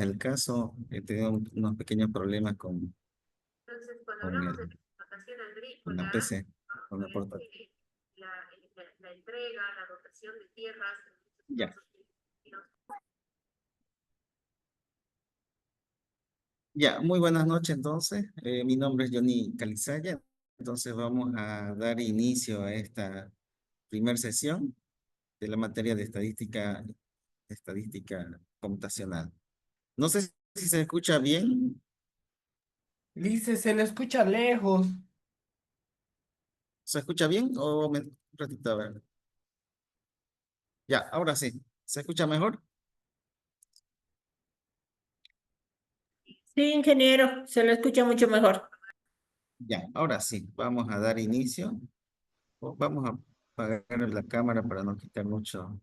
es el caso, he tenido unos pequeños problemas Entonces, cuando con hablamos de el, explotación con la agrícola, PC, con la portátil. la entrega, la dotación de tierras, en Ya, muchos casos, ya, muy buenas noches entonces. Mi nombre es Johnny Calizaya. Entonces vamos a dar inicio a esta primera sesión de la materia de estadística computacional. No sé si se escucha bien. Dice, se le escucha lejos. ¿Se escucha bien un ratito a ver? Ya, ahora sí. ¿Se escucha mejor? Sí, ingeniero, se lo escucha mucho mejor. Ya, ahora sí. Vamos a dar inicio. Vamos a apagar la cámara para no quitar mucho.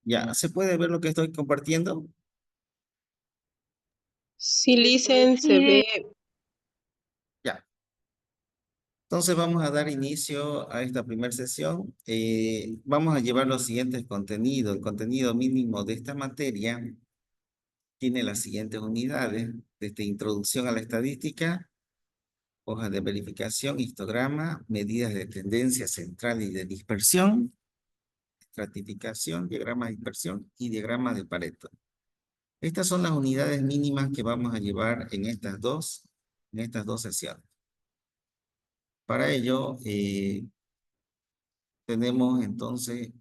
Ya, ¿se puede ver lo que estoy compartiendo? Sí, Licen, se ve. Ya. Entonces vamos a dar inicio a esta primera sesión. Vamos a llevar los siguientes contenidos. El contenido mínimo de esta materia tiene las siguientes unidades: desde introducción a la estadística, hojas de verificación, histograma, medidas de tendencia central y de dispersión, estratificación, diagrama de dispersión y diagrama de Pareto. Estas son las unidades mínimas que vamos a llevar en estas dos sesiones. Para ello, tenemos entonces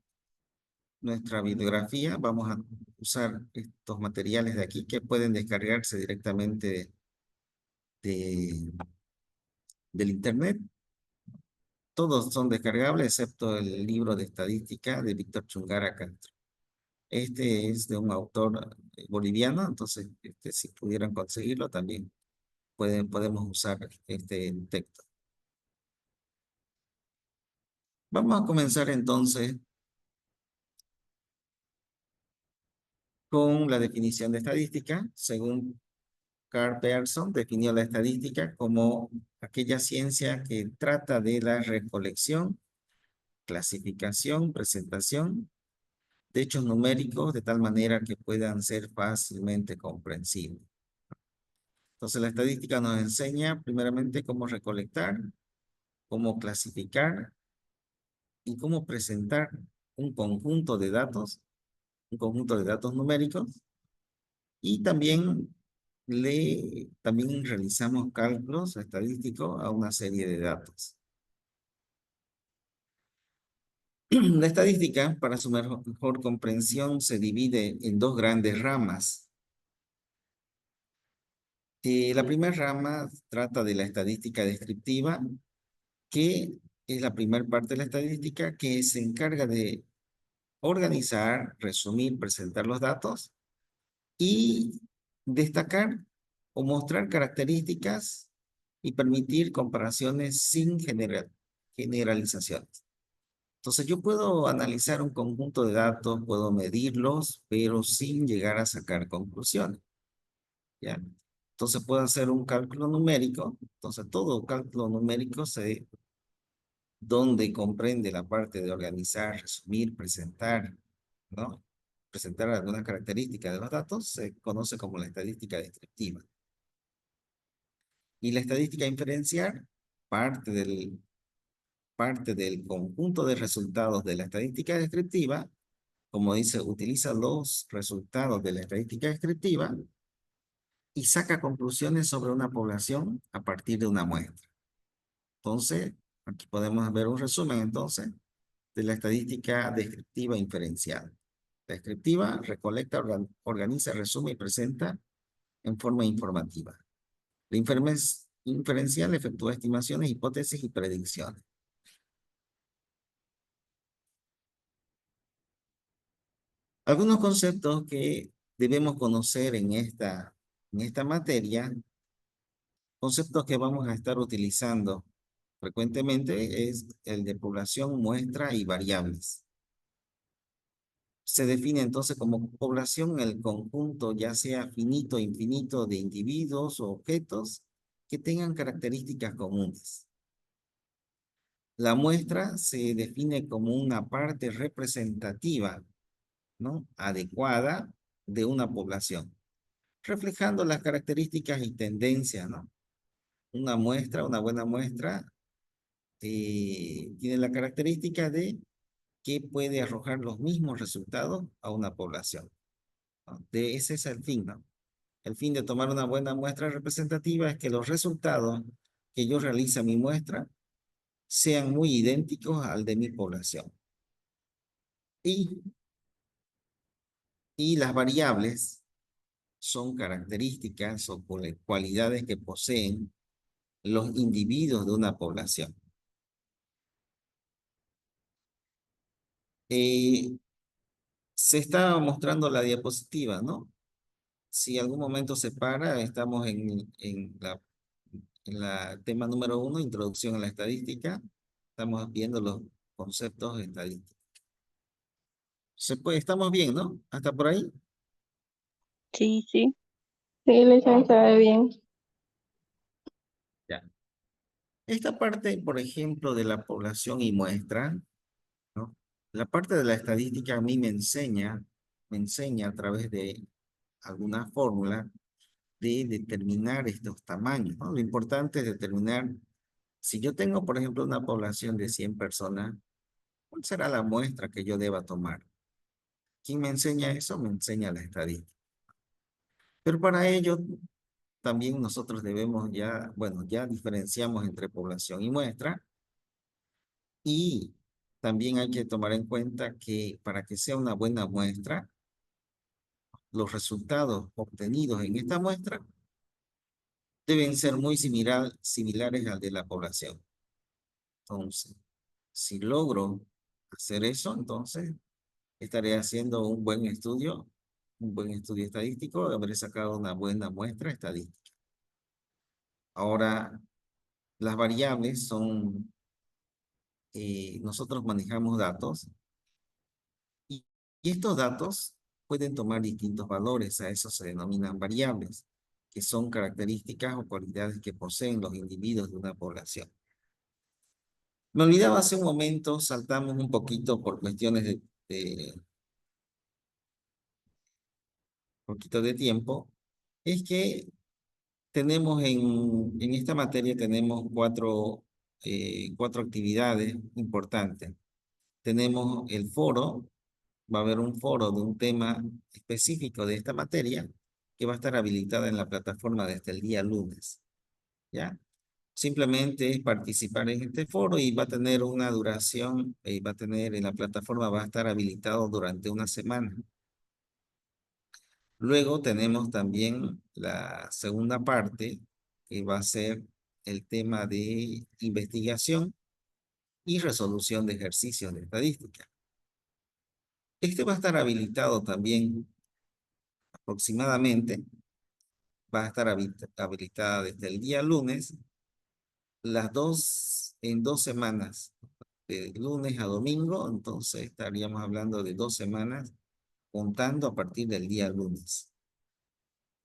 nuestra bibliografía. Vamos a usar estos materiales de aquí que pueden descargarse directamente de- del internet. Todos son descargables excepto el libro de estadística de Víctor Chungara Castro. Este es de un autor boliviano, entonces si pudieran conseguirlo también podemos usar este texto. Vamos a comenzar entonces con la definición de estadística. Según Carl Pearson, definió la estadística como aquella ciencia que trata de la recolección, clasificación, presentación de hechos numéricos de tal manera que puedan ser fácilmente comprensibles. Entonces, la estadística nos enseña primeramente cómo recolectar, cómo clasificar y cómo presentar un un conjunto de datos numéricos. Y también realizamos cálculos estadísticos a una serie de datos. La estadística, para su mejor comprensión, se divide en dos grandes ramas. La primera rama trata de la estadística descriptiva, que es la primera parte de la estadística que se encarga de organizar, resumir, presentar los datos y destacar o mostrar características y permitir comparaciones sin generalizaciones. Entonces yo puedo analizar un conjunto de datos, puedo medirlos, pero sin llegar a sacar conclusiones, ¿ya? Entonces puedo hacer un cálculo numérico. Entonces todo cálculo numérico donde comprende la parte de organizar, resumir, presentar, ¿no? Presentar alguna característica de los datos, se conoce como la estadística descriptiva. Y la estadística inferencial parte parte del conjunto de resultados de la estadística descriptiva. Como dice, utiliza los resultados de la estadística descriptiva y saca conclusiones sobre una población a partir de una muestra. Entonces, aquí podemos ver un resumen entonces de la estadística descriptiva inferencial. Descriptiva recolecta, organiza, resume y presenta en forma informativa. La inferencial efectúa estimaciones, hipótesis y predicciones. Algunos conceptos que debemos conocer en esta materia, conceptos que vamos a estar utilizando frecuentemente es el de población, muestra y variables. Se define entonces como población el conjunto, ya sea finito o infinito, de individuos o objetos que tengan características comunes. La muestra se define como una parte representativa, ¿no?, adecuada de una población, reflejando las características y tendencias, ¿no? Una muestra, una buena muestra, tiene la característica de que puede arrojar los mismos resultados a una población, ¿no? Ese es el fin, ¿no? El fin de tomar una buena muestra representativa es que los resultados que yo realice en mi muestra sean muy idénticos al de mi población. Y las variables son características o cualidades que poseen los individuos de una población. Se está mostrando la diapositiva, ¿no? Si algún momento se para, estamos en la tema número 1, introducción a la estadística. Estamos viendo los conceptos estadísticos. Estamos bien, ¿no? Hasta por ahí. Sí, sí. Sí, licenciada, bien. Ya. Esta parte, por ejemplo, de la población y muestra, ¿no? La parte de la estadística a mí me enseña a través de alguna fórmula de determinar estos tamaños, ¿no? Lo importante es determinar, si yo tengo, por ejemplo, una población de 100 personas, ¿cuál será la muestra que yo deba tomar? ¿Quién me enseña eso? Me enseña la estadística. Pero para ello, también nosotros debemos ya, bueno, ya diferenciamos entre población y muestra, y también hay que tomar en cuenta que para que sea una buena muestra, los resultados obtenidos en esta muestra deben ser muy similares al de la población. Entonces, si logro hacer eso, entonces estaré haciendo un buen estudio estadístico, habré sacado una buena muestra estadística. Ahora, las variables son, nosotros manejamos datos y, y estos datos pueden tomar distintos valores, a eso se denominan variables, que son características o cualidades que poseen los individuos de una población. Me olvidaba hace un momento, saltamos un poquito por cuestiones de poquito de tiempo, es que tenemos en esta materia tenemos cuatro actividades importantes. Tenemos el foro, va a haber un foro de un tema específico de esta materia que va a estar habilitada en la plataforma desde el día lunes, ¿ya? Simplemente es participar en este foro y va a tener una duración, va a tener en la plataforma, va a estar habilitado durante una semana. Luego tenemos también la segunda parte, que va a ser el tema de investigación y resolución de ejercicios de estadística. Este va a estar habilitado también aproximadamente, va a estar habilitada desde el día lunes, en 2 semanas, de lunes a domingo, entonces estaríamos hablando de 2 semanas, contando a partir del día lunes.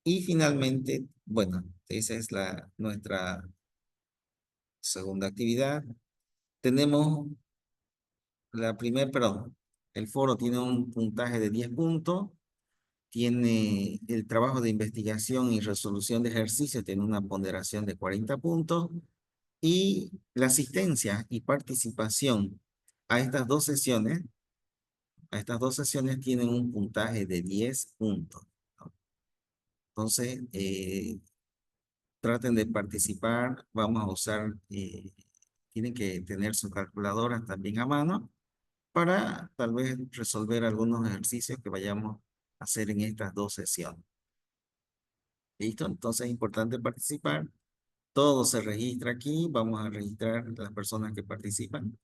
Y finalmente, bueno, esa es nuestra segunda actividad. Tenemos el foro tiene un puntaje de 10 puntos, tiene el trabajo de investigación y resolución de ejercicios, tiene una ponderación de 40 puntos, y la asistencia y participación a estas dos sesiones, tienen un puntaje de 10 puntos, ¿no? Entonces, traten de participar. Vamos a usar, tienen que tener sus calculadoras también a mano para tal vez resolver algunos ejercicios que vayamos a hacer en estas dos sesiones. ¿Listo? Entonces es importante participar. Todo se registra aquí. Vamos a registrar las personas que participan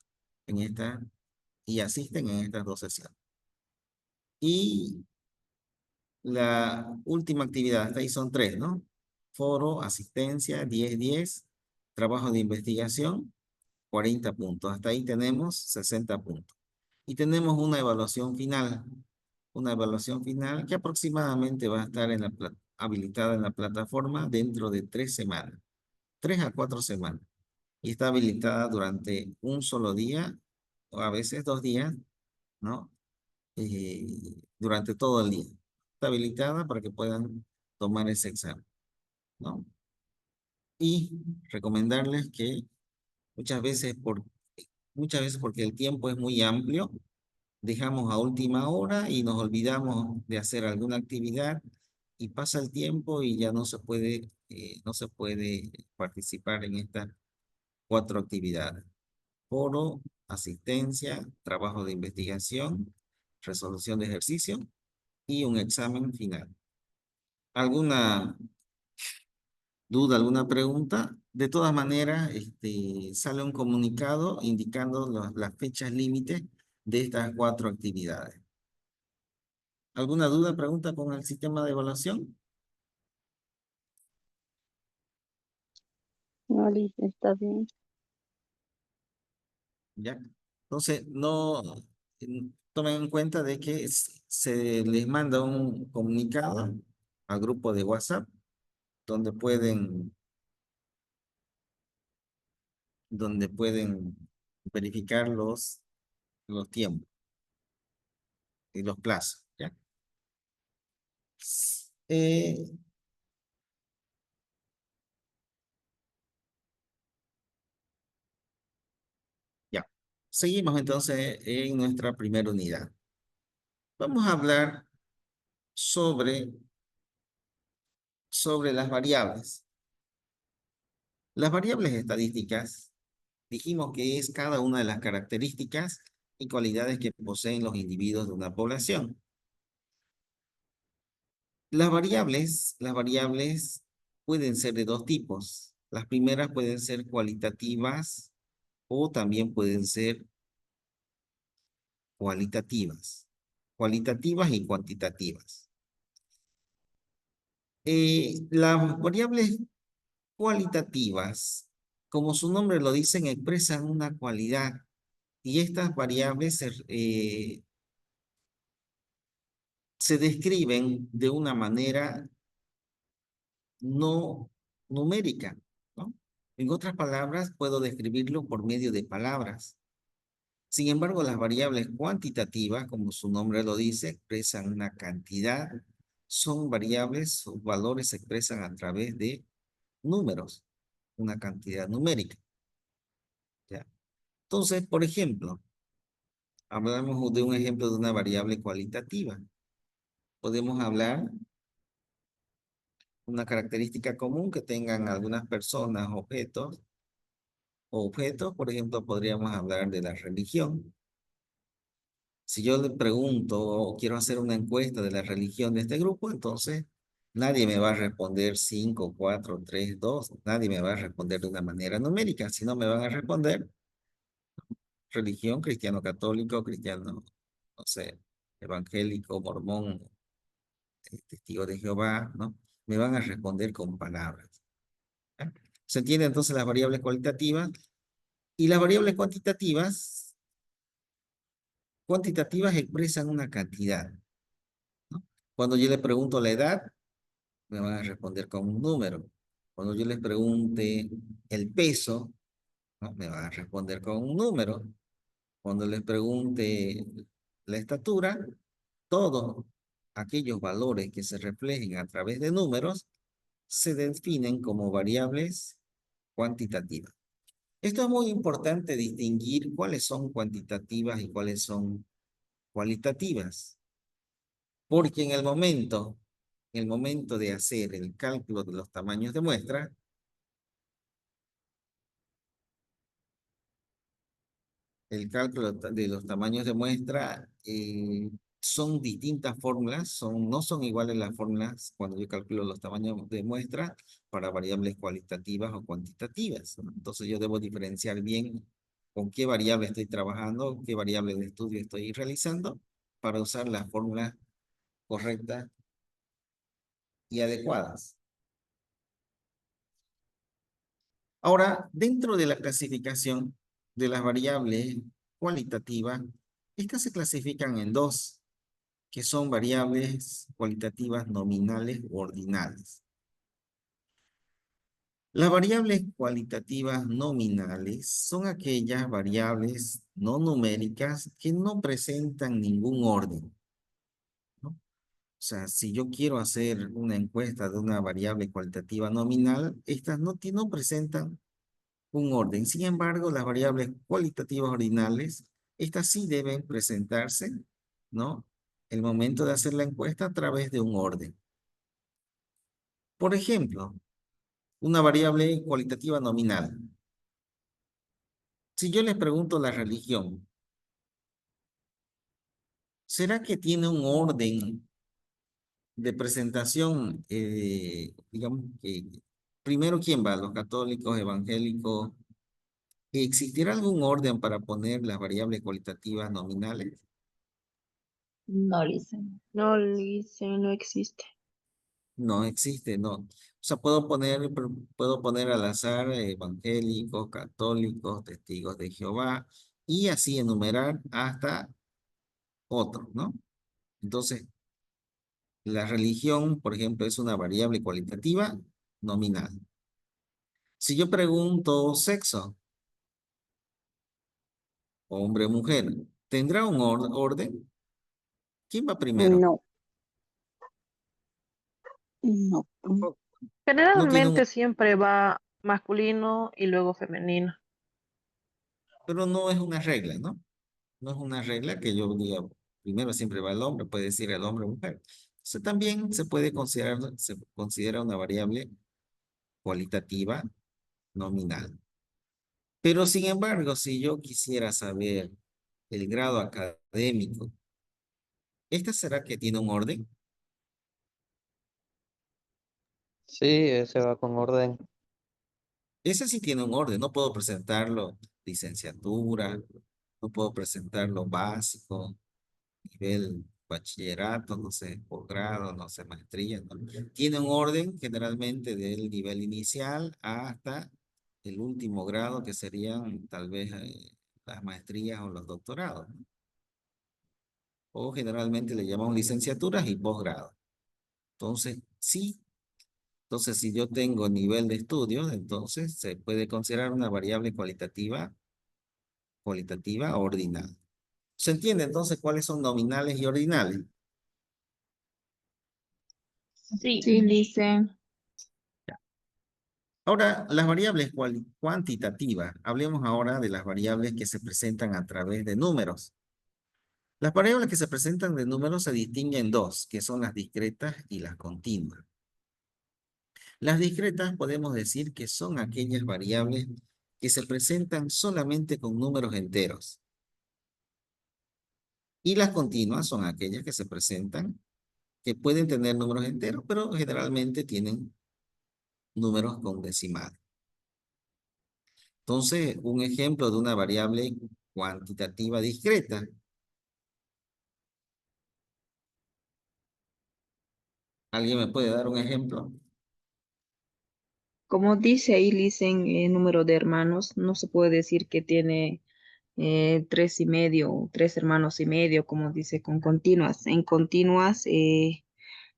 en esta y asisten en estas dos sesiones. Y la última actividad, hasta ahí son tres, ¿no? Foro, asistencia, 10-10, trabajo de investigación, 40 puntos. Hasta ahí tenemos 60 puntos. Y tenemos una evaluación final que aproximadamente va a estar habilitada en la plataforma dentro de 3 semanas, 3 a 4 semanas. Y está habilitada durante un solo día, o a veces 2 días, ¿no? Durante todo el día. Está habilitada para que puedan tomar ese examen, ¿no? Y recomendarles que muchas veces, muchas veces porque el tiempo es muy amplio, dejamos a última hora y nos olvidamos de hacer alguna actividad y pasa el tiempo y ya no se puede participar en estas 4 actividades. Foro, asistencia, trabajo de investigación, resolución de ejercicio y un examen final. ¿Alguna duda, alguna pregunta? De todas maneras, sale un comunicado indicando las fechas límites de estas 4 actividades. ¿Alguna duda, pregunta con el sistema de evaluación? No, Liz, está bien. ¿Ya? Entonces, no tomen en cuenta de que se les manda un comunicado al grupo de WhatsApp donde pueden verificar los tiempos y los plazos, ¿ya? Eh, ya. Seguimos entonces en nuestra primera unidad. Vamos a hablar sobre las variables. Las variables estadísticas, dijimos que es cada una de las características y cualidades que poseen los individuos de una población. Las variables pueden ser de dos tipos. Las primeras pueden ser cualitativas o también pueden ser cualitativas y cuantitativas. Las variables cualitativas, como su nombre lo dicen, expresan una cualidad y estas variables se describen de una manera no numérica, ¿no? En otras palabras, puedo describirlo por medio de palabras. Sin embargo, las variables cuantitativas, como su nombre lo dice, expresan una cantidad. Son variables, sus valores se expresan a través de números, una cantidad numérica, ¿ya? Entonces, por ejemplo, hablamos de un ejemplo de una variable cualitativa. Podemos hablar una característica común que tengan algunas personas, objetos, por ejemplo, podríamos hablar de la religión. Si yo le pregunto o quiero hacer una encuesta de la religión de este grupo, entonces nadie me va a responder 5, 4, 3, 2. Nadie me va a responder de una manera numérica, sino me van a responder religión, cristiano católico, cristiano, no sé, evangélico, mormón, testigo de Jehová, ¿no? Me van a responder con palabras. ¿Ya? Se entiende entonces las variables cualitativas y las variables cuantitativas expresan una cantidad, ¿no? Cuando yo le pregunto la edad, me van a responder con un número. Cuando yo les pregunte el peso, ¿no? Me van a responder con un número. Cuando les pregunte la estatura, todos aquellos valores que se reflejen a través de números se definen como variables cuantitativas. Esto es muy importante distinguir cuáles son cuantitativas y cuáles son cualitativas, porque en el momento el momento de hacer el cálculo de los tamaños de muestra, el cálculo de los tamaños de muestra son distintas fórmulas, no son iguales las fórmulas cuando yo calculo los tamaños de muestra para variables cualitativas o cuantitativas, ¿no? Entonces yo debo diferenciar bien con qué variable estoy trabajando, qué variable de estudio estoy realizando para usar las fórmulas correctas y adecuadas. Ahora, dentro de la clasificación de las variables cualitativas, estas se clasifican en dos, que son variables cualitativas nominales u ordinales. Las variables cualitativas nominales son aquellas variables no numéricas que no presentan ningún orden, ¿no? O sea, si yo quiero hacer una encuesta de una variable cualitativa nominal, estas no presentan un orden. Sin embargo, las variables cualitativas ordinales, estas sí deben presentarse, ¿no? El momento de hacer la encuesta a través de un orden. Por ejemplo, una variable cualitativa nominal. Si yo les pregunto la religión, ¿será que tiene un orden de presentación? Digamos que primero, ¿quién va? ¿Los católicos, evangélicos? ¿Existirá algún orden para poner las variables cualitativas nominales? No, Listen. No, Listen, no existe. No existe, no. O sea, puedo poner al azar evangélicos, católicos, testigos de Jehová y así enumerar hasta otros, ¿no? Entonces, la religión, por ejemplo, es una variable cualitativa nominal. Si yo pregunto sexo, hombre o mujer, ¿tendrá un orden? ¿Quién va primero? No, no. No tiene un, Generalmente siempre va masculino y luego femenino. pero no es una regla, ¿no? No es una regla que yo diga, primero siempre va el hombre, puede decir el hombre o mujer. Entonces también se considera una variable cualitativa nominal. Pero sin embargo, si yo quisiera saber el grado académico, ¿esta será que tiene un orden? Sí, ese va con orden. Ese sí tiene un orden, no puedo presentarlo licenciatura, no puedo presentarlo básico, nivel bachillerato, no sé, posgrado, no sé, maestría, ¿no? Tiene un orden generalmente del nivel inicial hasta el último grado que serían tal vez las maestrías o los doctorados, ¿no? O generalmente le llamamos licenciaturas y posgrado. Entonces, sí. Entonces, si yo tengo nivel de estudios, entonces se puede considerar una variable cualitativa ordinal. ¿Se entiende entonces cuáles son nominales y ordinales? Sí. Sí, Listen. Ahora, las variables cuantitativas. Hablemos ahora de las variables que se presentan a través de números. Las variables que se presentan de números se distinguen en dos, que son las discretas y las continuas. Las discretas podemos decir que son aquellas variables que se presentan solamente con números enteros. Y las continuas son aquellas que se presentan, que pueden tener números enteros, pero generalmente tienen números con decimal. Entonces, un ejemplo de una variable cuantitativa discreta. ¿Alguien me puede dar un ejemplo? Como dice ahí, Listen, número de hermanos, no se puede decir que tiene 3 y medio, o 3 hermanos y medio, como dice con continuas. En continuas,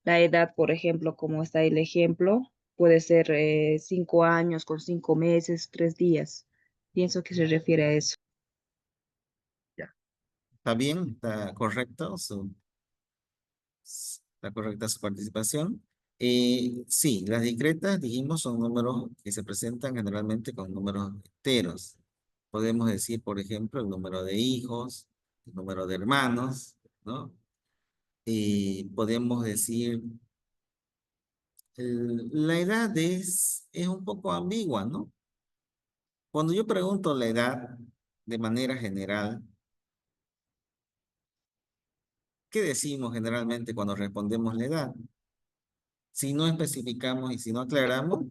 la edad, por ejemplo, como está el ejemplo, puede ser 5 años con 5 meses, 3 días. Pienso que se refiere a eso. Ya. ¿Está bien? ¿Está correcto? ¿Está correcta su participación? Sí, las discretas, dijimos, son números que se presentan generalmente con números enteros. Podemos decir, por ejemplo, el número de hijos, el número de hermanos, ¿no? Podemos decir La edad es un poco ambigua, ¿no? Cuando yo pregunto la edad de manera general, ¿qué decimos generalmente cuando respondemos la edad? Si no especificamos y si no aclaramos,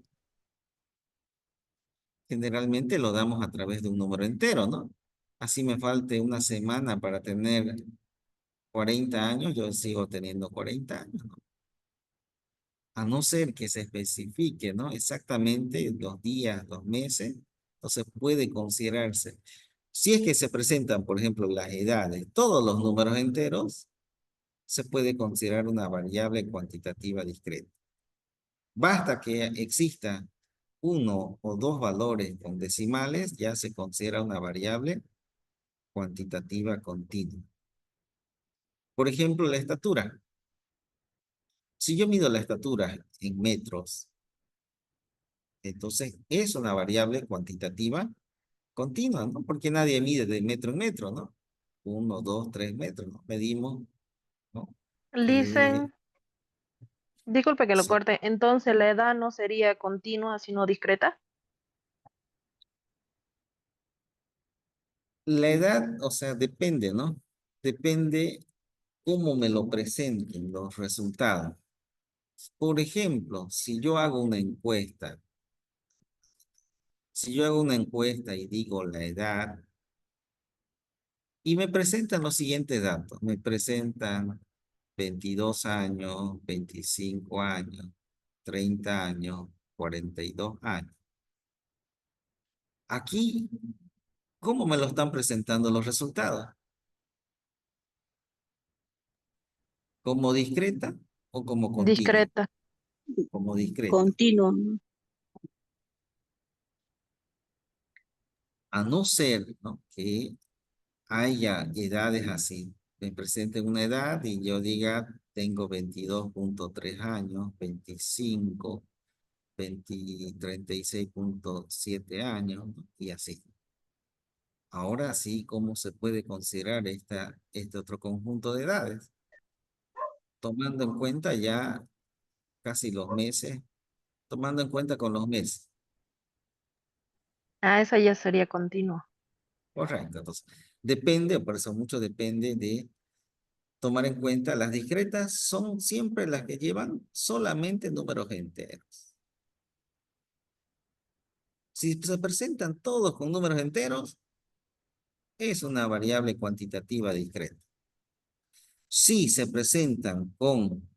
generalmente lo damos a través de un número entero, ¿no? Así me falte una semana para tener 40 años, yo sigo teniendo 40 años, ¿no? A no ser que se especifique, ¿no? Exactamente los días, los meses, entonces puede considerarse. Si es que se presentan, por ejemplo, las edades, todos los números enteros, se puede considerar una variable cuantitativa discreta. Basta que exista uno o dos valores con decimales, ya se considera una variable cuantitativa continua. Por ejemplo, la estatura. Si yo mido la estatura en metros, entonces es una variable cuantitativa continua, ¿no? Porque nadie mide de metro en metro, ¿no? 1, 2, 3 metros, ¿no? Medimos, ¿no? Eh, Listen, disculpe que lo sí. corte, entonces la edad no sería continua, sino discreta. La edad, o sea, depende, ¿no? Depende cómo me lo presenten los resultados. Por ejemplo, si yo hago una encuesta y digo la edad y me presentan los siguientes datos, me presentan 22 años, 25 años, 30 años, 42 años. Aquí, ¿cómo me lo están presentando los resultados? ¿Como discreta o como continua? Discreta. Como discreta. Continuo, ¿no? A no ser, ¿no?, que haya edades así. Me presenten una edad y yo diga, tengo 22,3 años, 25, 20, 36,7 años, ¿no? Y así. Ahora sí, ¿cómo se puede considerar este otro conjunto de edades? Tomando en cuenta ya casi los meses, tomando en cuenta con los meses. Ah, esa ya sería continua. Correcto. Entonces, depende, por eso mucho depende de tomar en cuenta, las discretas son siempre las que llevan solamente números enteros. Si se presentan todos con números enteros, es una variable cuantitativa discreta. Si se presentan con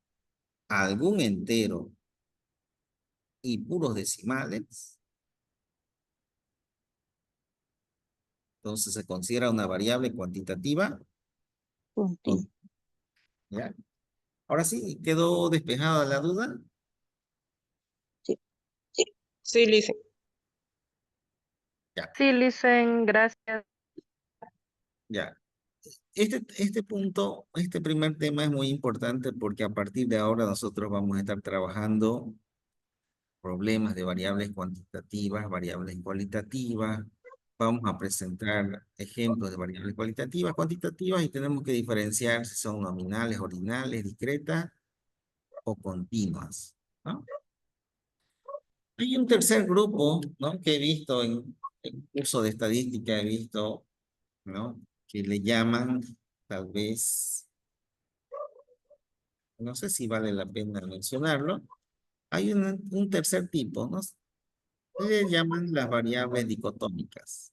algún entero y puros decimales, entonces se considera una variable cuantitativa Continuo. continua, ¿ya? Ahora sí, ¿quedó despejada la duda? Sí. Sí, Lice. Ya, Sí, listen, gracias. ya. Este punto, este primer tema es muy importante porque a partir de ahora nosotros vamos a estar trabajando problemas de variables cuantitativas, variables cualitativas. Vamos a presentar ejemplos de variables cualitativas, cuantitativas y tenemos que diferenciar si son nominales, ordinales, discretas o continuas, ¿no? Hay un tercer grupo, ¿no?, que he visto en curso de estadística, he visto, ¿no?, que le llaman, tal vez, no sé si vale la pena mencionarlo. Hay un tercer tipo, ¿no? Le llaman las variables dicotómicas.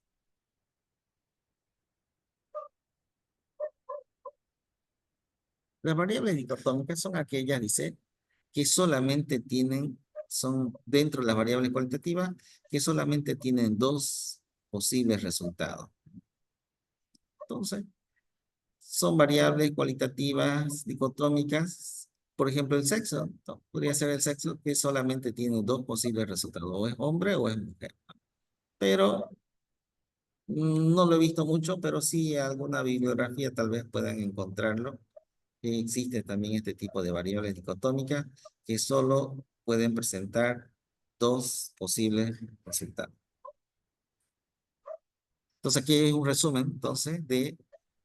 Las variables dicotómicas son aquellas, dice, que solamente son dentro de las variables cualitativas, que solamente tienen dos posibles resultados. Entonces, son variables cualitativas dicotómicas. Por ejemplo, el sexo, ¿no? Podría ser el sexo que solamente tiene dos posibles resultados, o es hombre o es mujer. Pero no lo he visto mucho, pero sí alguna bibliografía tal vez puedan encontrarlo. Existe también este tipo de variables dicotómicas que solo pueden presentar dos posibles resultados. Entonces aquí es un resumen entonces de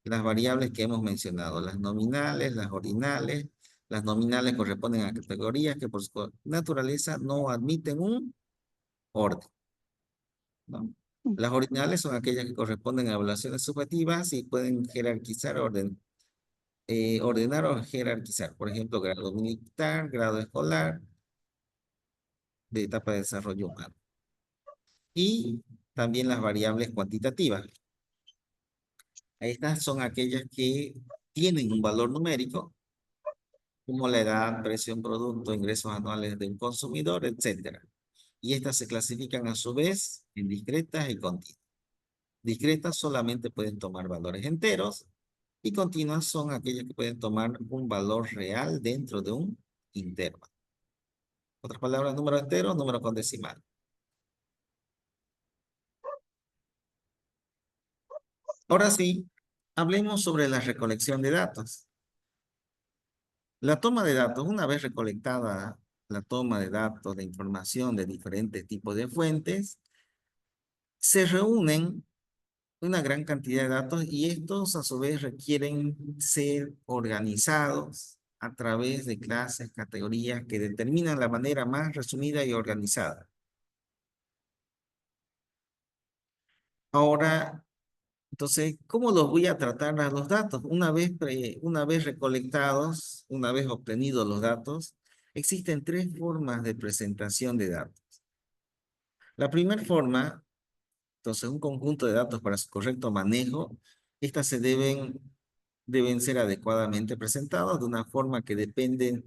las variables que hemos mencionado, las nominales, las ordinales, Las nominales corresponden a categorías que por su naturaleza no admiten un orden, ¿no? Las ordinales son aquellas que corresponden a evaluaciones subjetivas y pueden jerarquizar, ordenar o jerarquizar. Por ejemplo, grado militar, grado escolar, de etapa de desarrollo humano. Y también las variables cuantitativas. Estas son aquellas que tienen un valor numérico, como la edad, precio de un producto, ingresos anuales de un consumidor, etc. Y estas se clasifican a su vez en discretas y continuas. Discretas solamente pueden tomar valores enteros y continuas son aquellas que pueden tomar un valor real dentro de un intervalo. Otras palabras, número entero, número con decimal. Ahora sí, hablemos sobre la recolección de datos. La toma de datos, una vez recolectada la toma de datos de información de diferentes tipos de fuentes, se reúnen una gran cantidad de datos y estos a su vez requieren ser organizados a través de clases, categorías que determinan la manera más resumida y organizada. Ahora, entonces, ¿cómo los voy a tratar a los datos? Una vez recolectados, una vez obtenidos los datos, existen tres formas de presentación de datos. La primera forma, entonces, un conjunto de datos para su correcto manejo, estas deben ser adecuadamente presentados de una forma que dependen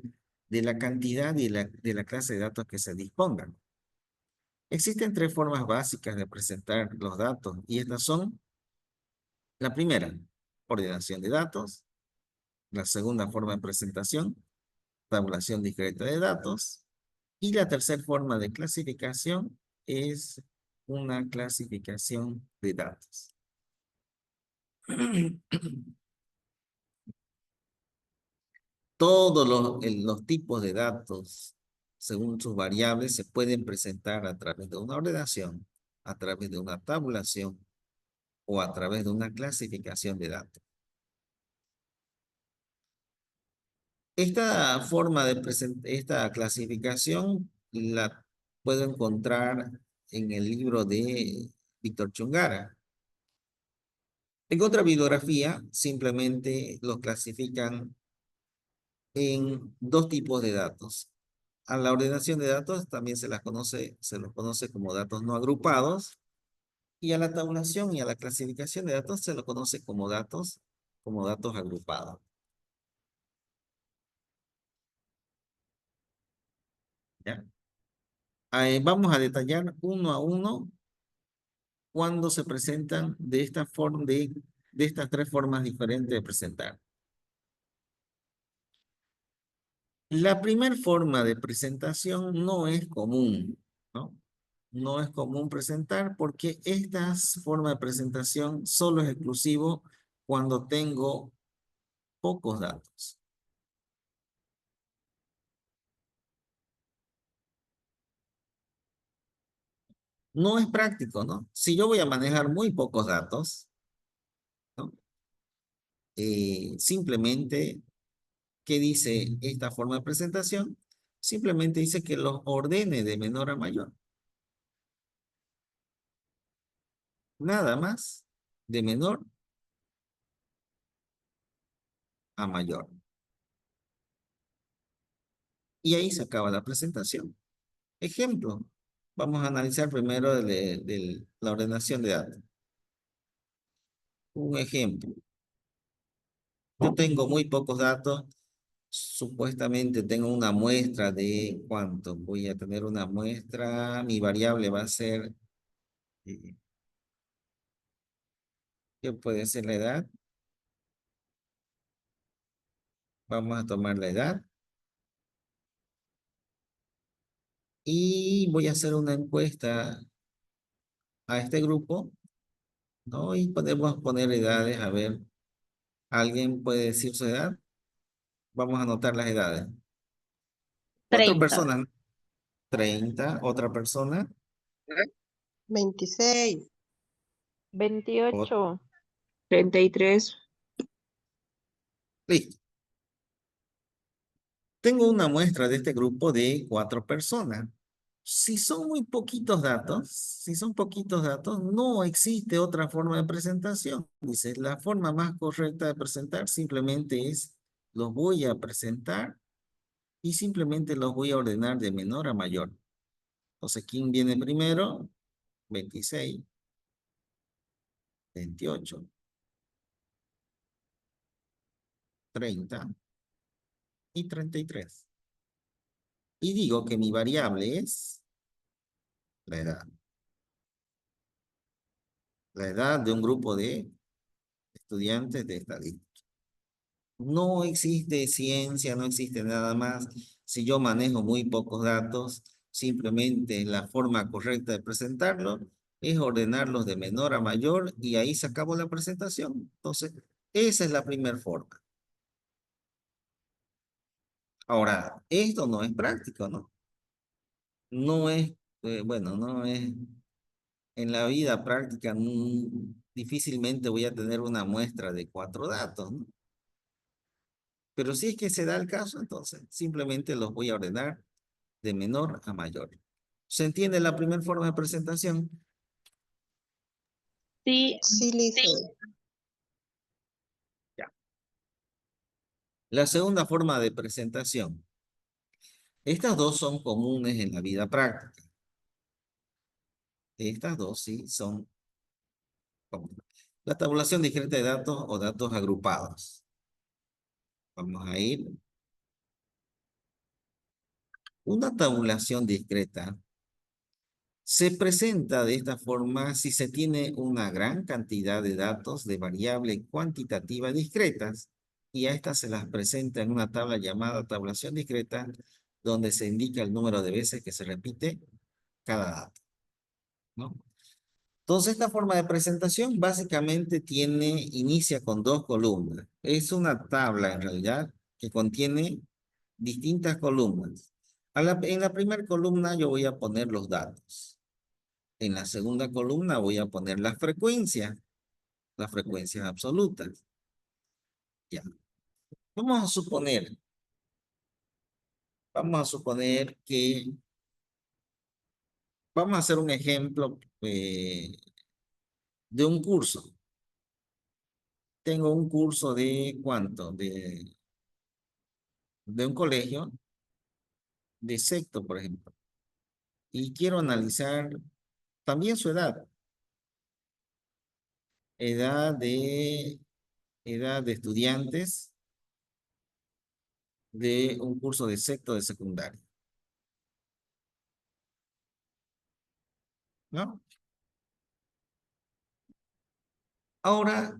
de la cantidad y de la clase de datos que se dispongan. Existen tres formas básicas de presentar los datos y estas son: la primera, ordenación de datos; la segunda forma de presentación, tabulación discreta de datos; y la tercera forma de clasificación es una clasificación de datos. Todos los tipos de datos, según sus variables, se pueden presentar a través de una ordenación, a través de una tabulación o a través de una clasificación de datos. Esta forma de esta clasificación la puedo encontrar en el libro de Víctor Chungara. En otra bibliografía, simplemente los clasifican en dos tipos de datos. A la ordenación de datos también se los conoce como datos no agrupados, y a la tabulación y a la clasificación de datos se los conoce como datos agrupados. ¿Ya? Vamos a detallar uno a uno cuando se presentan de esta forma, de estas tres formas diferentes de presentar. La primera forma de presentación no es común, ¿no? No es común presentar porque esta forma de presentación solo es exclusivo cuando tengo pocos datos. No es práctico, ¿no? Si yo voy a manejar muy pocos datos, ¿no? Simplemente, ¿qué dice esta forma de presentación? Simplemente dice que los ordene de menor a mayor. Nada más, de menor a mayor. Y ahí se acaba la presentación. Ejemplo, vamos a analizar primero la ordenación de datos. Un ejemplo. Yo tengo muy pocos datos. Supuestamente tengo una muestra de ¿cuánto? Voy a tener una muestra. Mi variable va a ser, eh, ¿qué puede ser la edad? Vamos a tomar la edad. Y voy a hacer una encuesta a este grupo, ¿no? Y podemos poner edades. A ver, ¿alguien puede decir su edad? Vamos a anotar las edades. 4 30. personas. 30. Otra persona. 26. 28. 33. Listo. Tengo una muestra de este grupo de 4 personas. Si son muy poquitos datos, si son poquitos datos, no existe otra forma de presentación. Dice, la forma más correcta de presentar simplemente es, los voy a presentar y simplemente los voy a ordenar de menor a mayor. Entonces, ¿quién viene primero? 26, 28, 30 y 33. Y digo que mi variable es la edad. La edad de un grupo de estudiantes de estadística. No existe ciencia, no existe nada más. Si yo manejo muy pocos datos, simplemente la forma correcta de presentarlo es ordenarlos de menor a mayor y ahí se acabó la presentación. Entonces, esa es la primera forma. Ahora, esto no es práctico, ¿no? No es, bueno, no es, en la vida práctica difícilmente voy a tener una muestra de 4 datos, ¿no? Pero si es que se da el caso, entonces simplemente los voy a ordenar de menor a mayor. ¿Se entiende la primera forma de presentación? Sí, Sí, Lizeth. Ya. La segunda forma de presentación. Estas dos son comunes en la vida práctica. Estas dos sí son comunes. La tabulación discreta de datos o datos agrupados. Vamos a ir. Una tabulación discreta se presenta de esta forma si se tiene una gran cantidad de datos de variable cuantitativa discretas y a estas se las presenta en una tabla llamada tabulación discreta donde se indica el número de veces que se repite cada dato, ¿no? Entonces esta forma de presentación básicamente inicia con 2 columnas. Es una tabla en realidad que contiene distintas columnas. En la primera columna yo voy a poner los datos. En la segunda columna voy a poner las frecuencias absolutas. Ya. Vamos a suponer que, vamos a hacer un ejemplo de un curso. Tengo un curso de ¿cuánto? De un colegio de sexto, por ejemplo. Y quiero analizar también su edad. Edad de, edad de estudiantes de un curso de sexto de secundaria, ¿no? Ahora,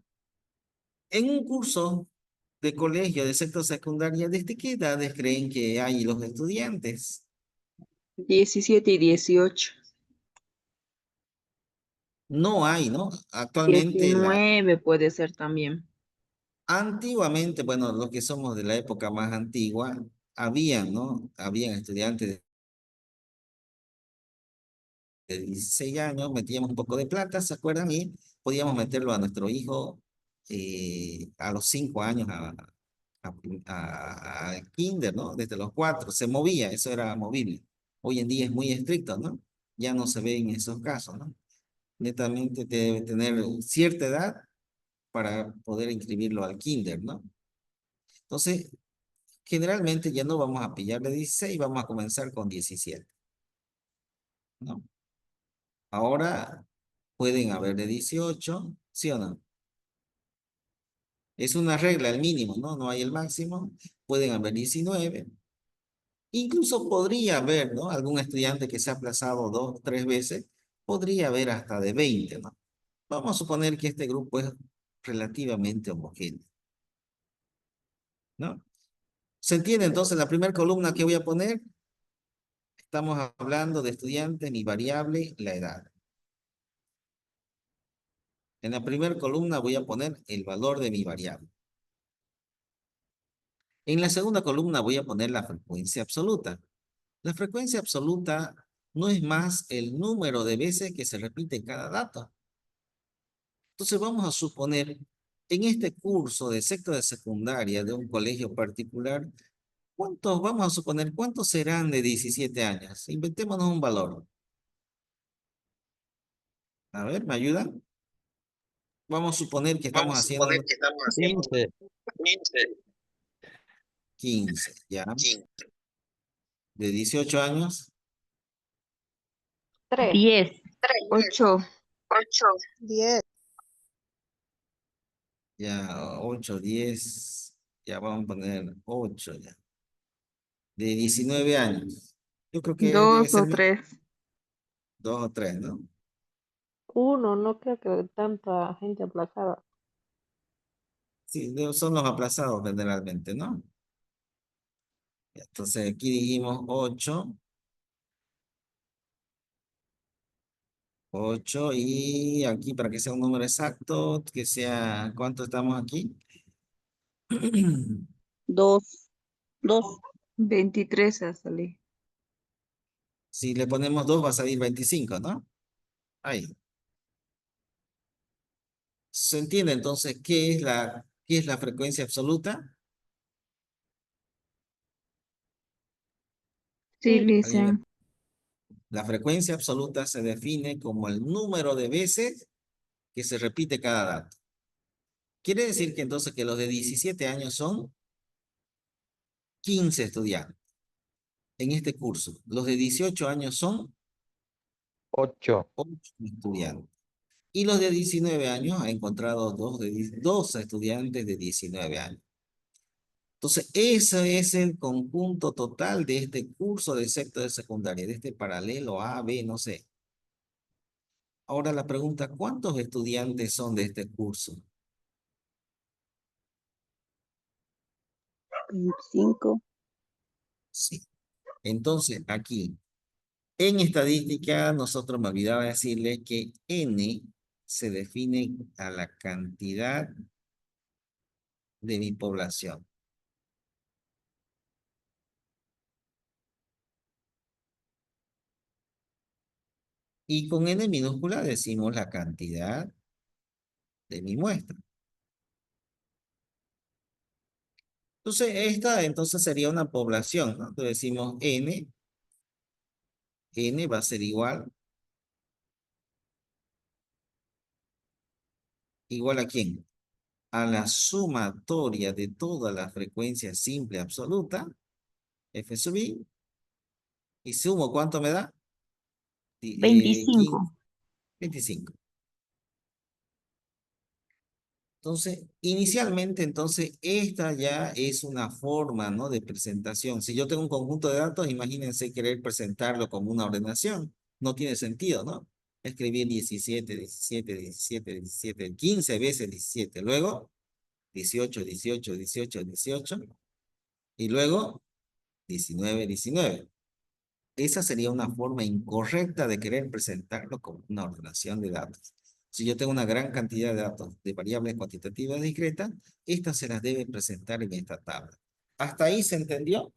en un curso de colegio de sexto secundaria, ¿desde qué edades creen que hay los estudiantes? 17 y 18. No hay, ¿no? Actualmente, 19 puede ser también. antiguamente, bueno, los que somos de la época más antigua, habían, ¿no? Habían estudiantes de 16 años, metíamos un poco de plata, ¿se acuerdan? Y podíamos meterlo a nuestro hijo a los 5 años al kinder, ¿no? Desde los 4, se movía, eso era movible. Hoy en día es muy estricto, ¿no? Ya no se ven esos casos, ¿no? Netamente debe tener cierta edad para poder inscribirlo al kinder, ¿no? Entonces, generalmente ya no vamos a pillar de 16, vamos a comenzar con 17, ¿no? Ahora pueden haber de 18, ¿sí o no? Es una regla, el mínimo, ¿no? No hay el máximo. Pueden haber 19. Incluso podría haber, ¿no? Algún estudiante que se ha aplazado 2, 3 veces, podría haber hasta de 20, ¿no? Vamos a suponer que este grupo es relativamente homogéneo, ¿no? ¿Se entiende entonces la primera columna que voy a poner? Estamos hablando de estudiantes, mi variable, la edad. En la primera columna voy a poner el valor de mi variable. En la segunda columna voy a poner la frecuencia absoluta. La frecuencia absoluta no es más el número de veces que se repite cada dato. Entonces vamos a suponer, en este curso de sexto de secundaria de un colegio particular, ¿Cuántos, vamos a suponer, cuántos serán de 17 años? Inventémonos un valor. A ver, ¿me ayudan? Vamos a suponer que estamos haciendo 15. 15, ¿ya? De 18 años, 3. 10. 8. 10. ya 8, 10, ya vamos a poner 8 ya. De 19 años. Yo creo que debe 2 ser o 3. 2 o 3, ¿no? 1, no creo que tanta gente aplazada. Sí, son los aplazados generalmente, ¿no? Entonces aquí dijimos 8. 8 y aquí para que sea un número exacto, que sea, ¿cuánto estamos aquí? 2. 23 a salir. Si le ponemos 2 va a salir 25, ¿no? Ahí. ¿Se entiende entonces qué es la frecuencia absoluta? Sí, Sí, Ahí dicen. la frecuencia absoluta se define como el número de veces que se repite cada dato. Quiere decir que entonces que los de 17 años son 15 estudiantes en este curso. Los de 18 años son 8. 8 estudiantes. Y los de 19 años ha encontrado dos estudiantes de 19 años. Entonces, ese es el conjunto total de este curso de sexto de secundaria, de este paralelo A, B, no sé. Ahora la pregunta, ¿cuántos estudiantes son de este curso? 5. Sí. Entonces, aquí, en estadística, nosotros me olvidaba decirle que N se define a la cantidad de mi población. Y con N minúscula decimos la cantidad de mi muestra. Entonces, esta entonces sería una población, ¿no? Entonces decimos N va a ser igual ¿a quién? A la sumatoria de toda la frecuencia simple absoluta, F sub I, y sumo, ¿cuánto me da? 15, 25. 25. Entonces, inicialmente, entonces, esta ya es una forma, ¿no? De presentación. Si yo tengo un conjunto de datos, imagínense querer presentarlo como una ordenación. No tiene sentido, ¿no? Escribir 17, 17, 17, 17, 15 veces 17. Luego, 18, 18, 18, 18. Y luego, 19, 19. Esa sería una forma incorrecta de querer presentarlo como una ordenación de datos. Si yo tengo una gran cantidad de datos de variables cuantitativas discretas, estas se las debe presentar en esta tabla. ¿Hasta ahí se entendió?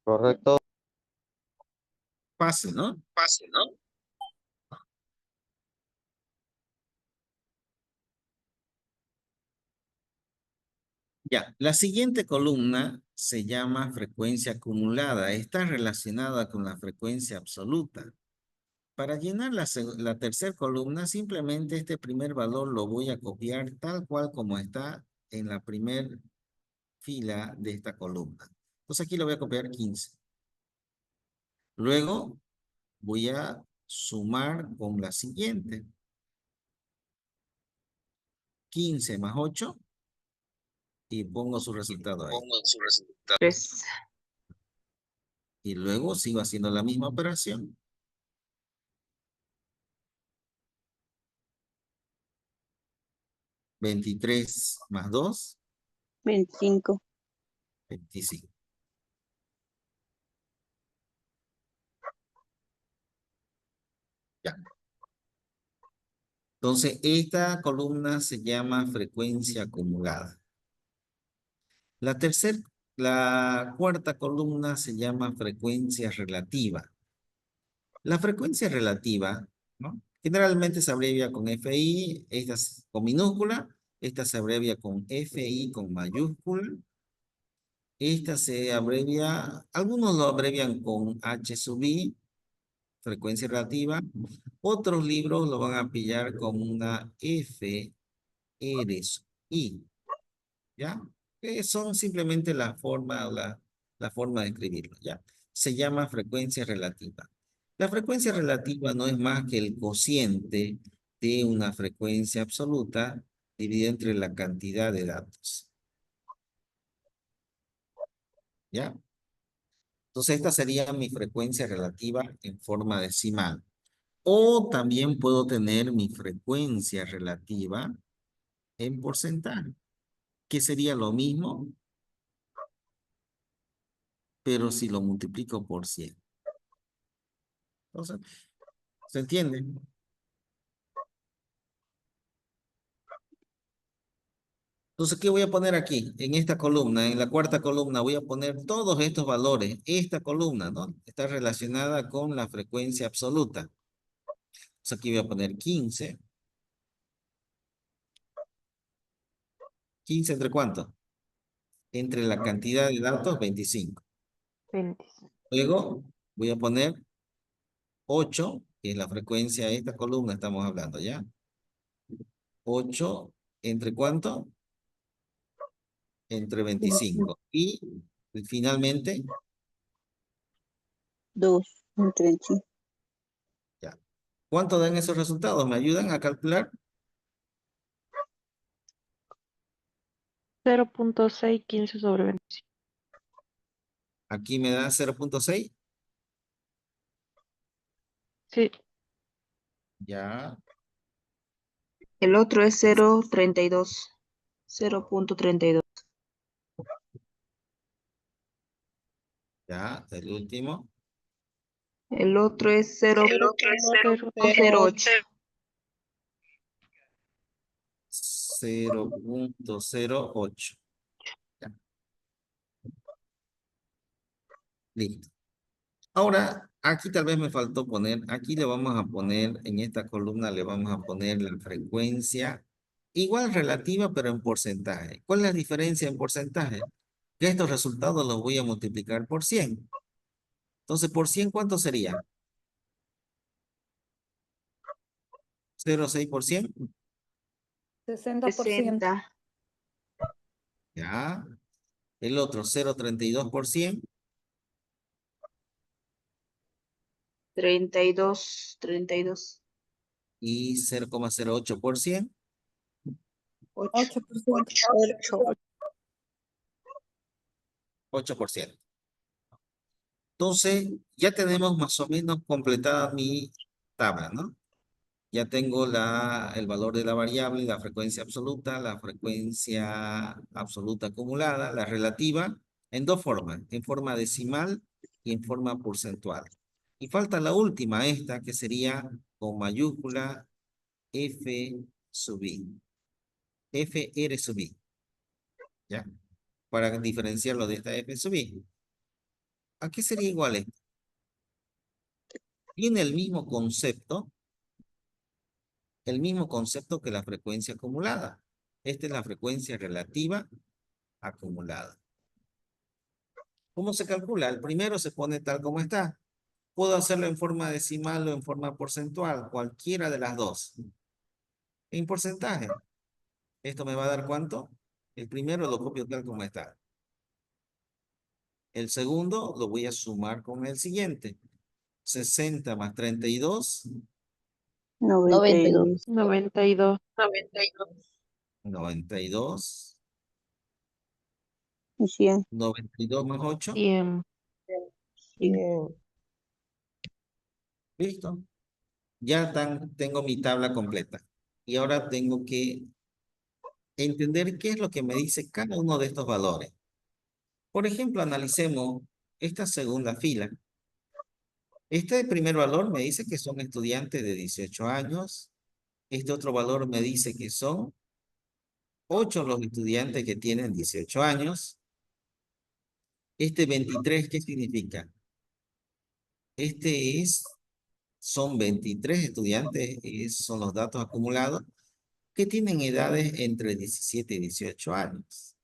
Correcto. Fácil, ¿no? Ya, la siguiente columna se llama frecuencia acumulada. Está relacionada con la frecuencia absoluta. Para llenar la tercera columna, simplemente este primer valor lo voy a copiar tal cual como está en la primera fila de esta columna. Entonces aquí lo voy a copiar 15. Luego voy a sumar con la siguiente. 15 más 8 y pongo su resultado ahí. 3. Y luego sigo haciendo la misma operación. 23 más 2, 25. 25. Ya. Entonces, esta columna se llama frecuencia acumulada. La cuarta columna se llama frecuencia relativa. La frecuencia relativa, ¿no? Generalmente se abrevia con FI, esta es con minúscula, Esta se abrevia con FI con mayúscula. Esta se abrevia, algunos lo abrevian con H sub I, frecuencia relativa. Otros libros lo van a pillar con una F R sub I, ¿ya? Que son simplemente la forma, la forma de escribirlo, ¿ya? Se llama frecuencia relativa. La frecuencia relativa no es más que el cociente de una frecuencia absoluta dividida entre la cantidad de datos, ¿ya? Entonces esta sería mi frecuencia relativa en forma decimal. O también puedo tener mi frecuencia relativa en porcentaje, que sería lo mismo, pero si lo multiplico por 100. Entonces, ¿se entiende? Entonces, ¿qué voy a poner aquí? En esta columna, en la cuarta columna, voy a poner todos estos valores. Esta columna, ¿no? Está relacionada con la frecuencia absoluta. Entonces, aquí voy a poner 15. ¿15 entre cuánto? Entre la cantidad de datos, 25. 25. Luego, voy a poner 8, que es la frecuencia de esta columna, estamos hablando, ¿ya? 8, ¿entre cuánto? Entre 25. Y finalmente, 2 entre 25. ya. ¿Cuánto dan esos resultados? ¿Me ayudan a calcular? 0.615 sobre 25. Aquí me da 0.6. Sí, Ya, El otro es 0.32. 0.32. ya, el último. El otro es 0.08. 0.08. 0.08. Ya, listo. Ahora, aquí tal vez me faltó poner, aquí le vamos a poner, en esta columna le vamos a poner la frecuencia, igual relativa, pero en porcentaje. ¿Cuál es la diferencia en porcentaje? Que estos resultados los voy a multiplicar por 100. Entonces, ¿por 100 cuánto sería? 0,6 por 100. 60. Ya. El otro, 0,32 por 100. 32. 32. Y 0,08 por 100. 8. 8. 8%. Entonces, ya tenemos más o menos completada mi tabla, ¿no? Ya tengo el valor de la variable, la frecuencia absoluta, la frecuencia absoluta acumulada, la relativa, en dos formas, en forma decimal y en forma porcentual. Y falta la última, esta, que sería con mayúscula F sub I. FR sub I. ¿Ya? Para diferenciarlo de esta F sub I. ¿A qué sería igual esto? Tiene el mismo concepto que la frecuencia acumulada. Esta es la frecuencia relativa acumulada. ¿Cómo se calcula? El primero se pone tal como está. Puedo hacerlo en forma decimal o en forma porcentual, cualquiera de las dos. En porcentaje, ¿esto me va a dar cuánto? El primero lo copio tal como está. El segundo lo voy a sumar con el siguiente. 60 más 32. 92. 92. 92. Y 100. 92 más 8. 100. 100. Listo. Ya tengo mi tabla completa. Y ahora tengo que entender qué es lo que me dice cada uno de estos valores. Por ejemplo, analicemos esta segunda fila. Este primer valor me dice que son estudiantes de 18 años. Este otro valor me dice que son 8 los estudiantes que tienen 18 años. Este 23, ¿qué significa? Son 23 estudiantes, esos son los datos acumulados. que tienen edades entre 17 y 18 años.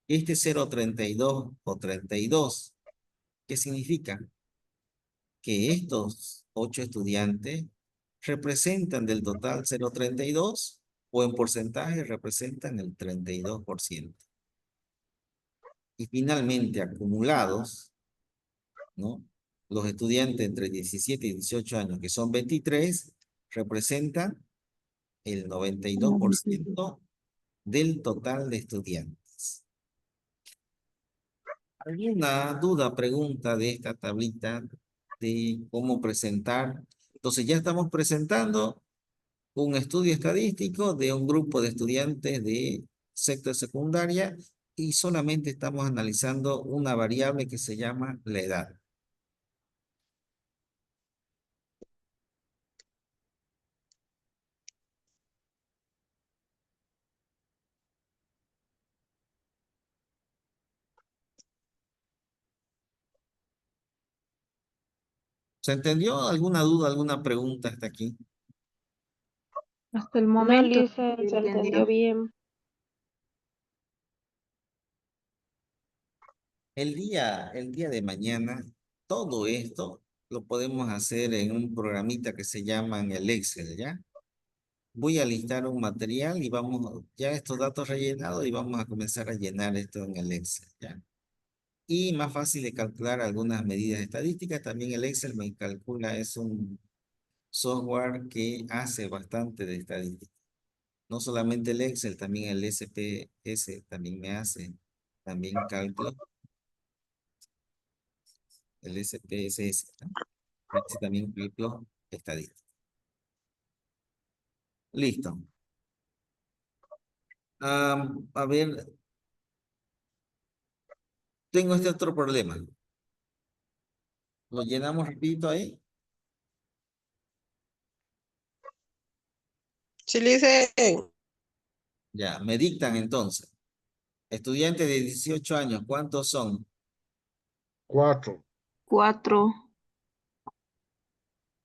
Este 0,32 o 32, ¿qué significa? Que estos 8 estudiantes representan del total 0,32 o en porcentaje representan el 32%. Y finalmente, acumulados, ¿no? Los estudiantes entre 17 y 18 años, que son 23, representan el 92% del total de estudiantes. ¿Alguna duda, pregunta de esta tablita de cómo presentar? Entonces ya estamos presentando un estudio estadístico de un grupo de estudiantes de sexto secundaria y solamente estamos analizando una variable que se llama la edad. ¿Se entendió? ¿Alguna duda, alguna pregunta hasta aquí? Hasta el No, momento Lice, se se entendió entendió. bien. El día de mañana, todo esto lo podemos hacer en un programita que se llama en el Excel, ¿ya? Voy a listar un material y vamos, ya estos datos rellenados y vamos a comenzar a llenar esto en el Excel, ¿ya? Y más fácil de calcular algunas medidas estadísticas, también el Excel me calcula, es un software que hace bastante de estadística. No solamente el Excel, también el SPS también me hace también cálculo. El SPSS, ¿no? Me hace también cálculo estadístico. Listo. A ver, tengo este otro problema. Lo llenamos rapidito ahí. Sí, Lice. Ya, me dictan entonces. Estudiantes de 18 años, ¿cuántos son? 4. 4,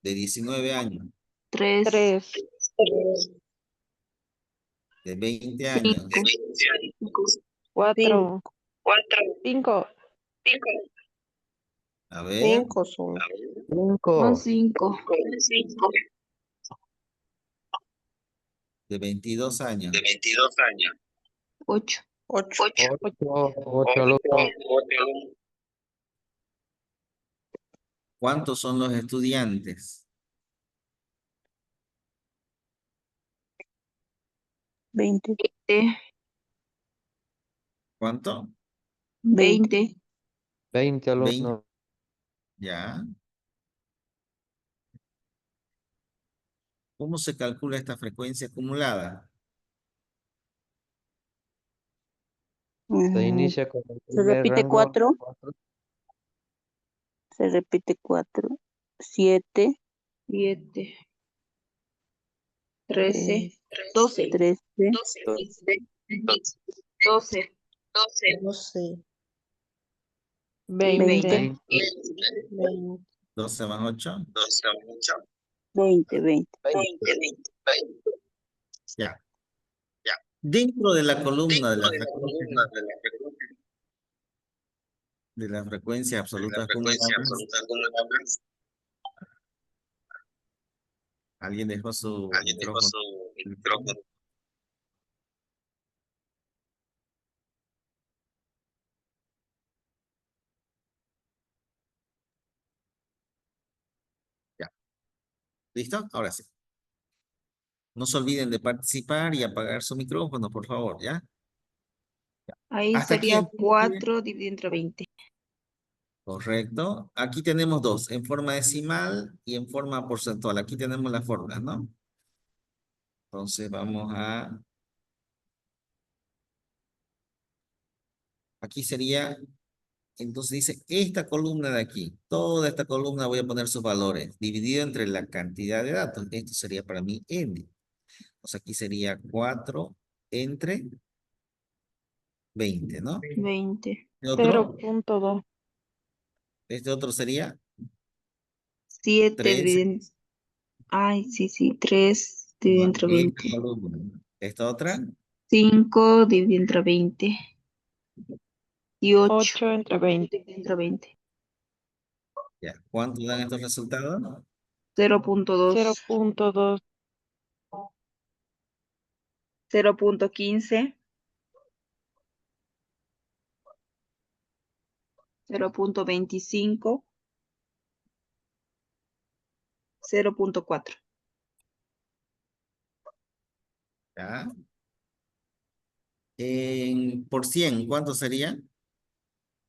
De 19 años, 3, 3, de 20 años, 5, 4, 5. a ver, 5 son. son 5. 5, de 22 años, 8, 8. 8 alumnos. ¿cuántos son los estudiantes? 20. ¿Cuánto? 20, 20 20, alumnos. ya. ¿Cómo se calcula esta frecuencia acumulada? Se inicia con el Se primer repite rango. 4. 4. Se repite 4. 7. 7, 13, 12, 13. 12, 12. 20. 20, 20. 12 más 8. 20. 20. Ya. Dentro de la columna de la frecuencia absoluta acumulables, alguien dejó su micrófono. Ya. ¿Listo? Ahora sí. No se olviden de participar y apagar su micrófono, por favor, ¿ya? ahí Hasta aquí. sería 4 dividido entre 20. Correcto. Aquí tenemos dos, en forma decimal y en forma porcentual. Aquí tenemos las formas, ¿no? Entonces vamos a... Aquí sería... Entonces dice, esta columna de aquí, toda esta columna voy a poner sus valores, dividido entre la cantidad de datos. Esto sería para mí n. O sea, aquí sería 4 entre 20, ¿no? 20, ¿El otro? 0.2. Este otro sería 7 3. dividido, ay, sí, 3 dividido No, entre esta 20. columna. ¿Esta otra? 5 dividido entre 20. Y 8 8 entre 20. dividido entre 20. Ya. ¿Cuánto dan estos resultados? 0.2, 0.2, 0.15, 0.25, 0.4. Ya. Por 100, ¿cuánto sería?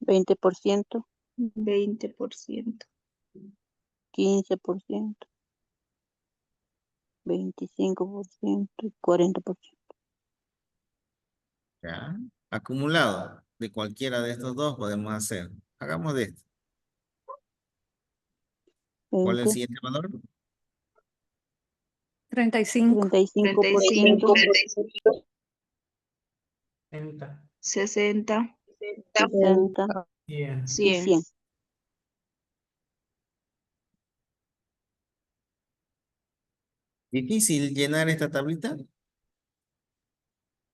20%, 20%. 15%, 25% y 40%. Ya. Acumulado de cualquiera de estos dos podemos hacer. Hagamos de esto. ¿Cuál es el 20, siguiente valor? 35. 35%, 35, 60, 60, 60 100. y 100. 100. ¿Difícil llenar esta tablita?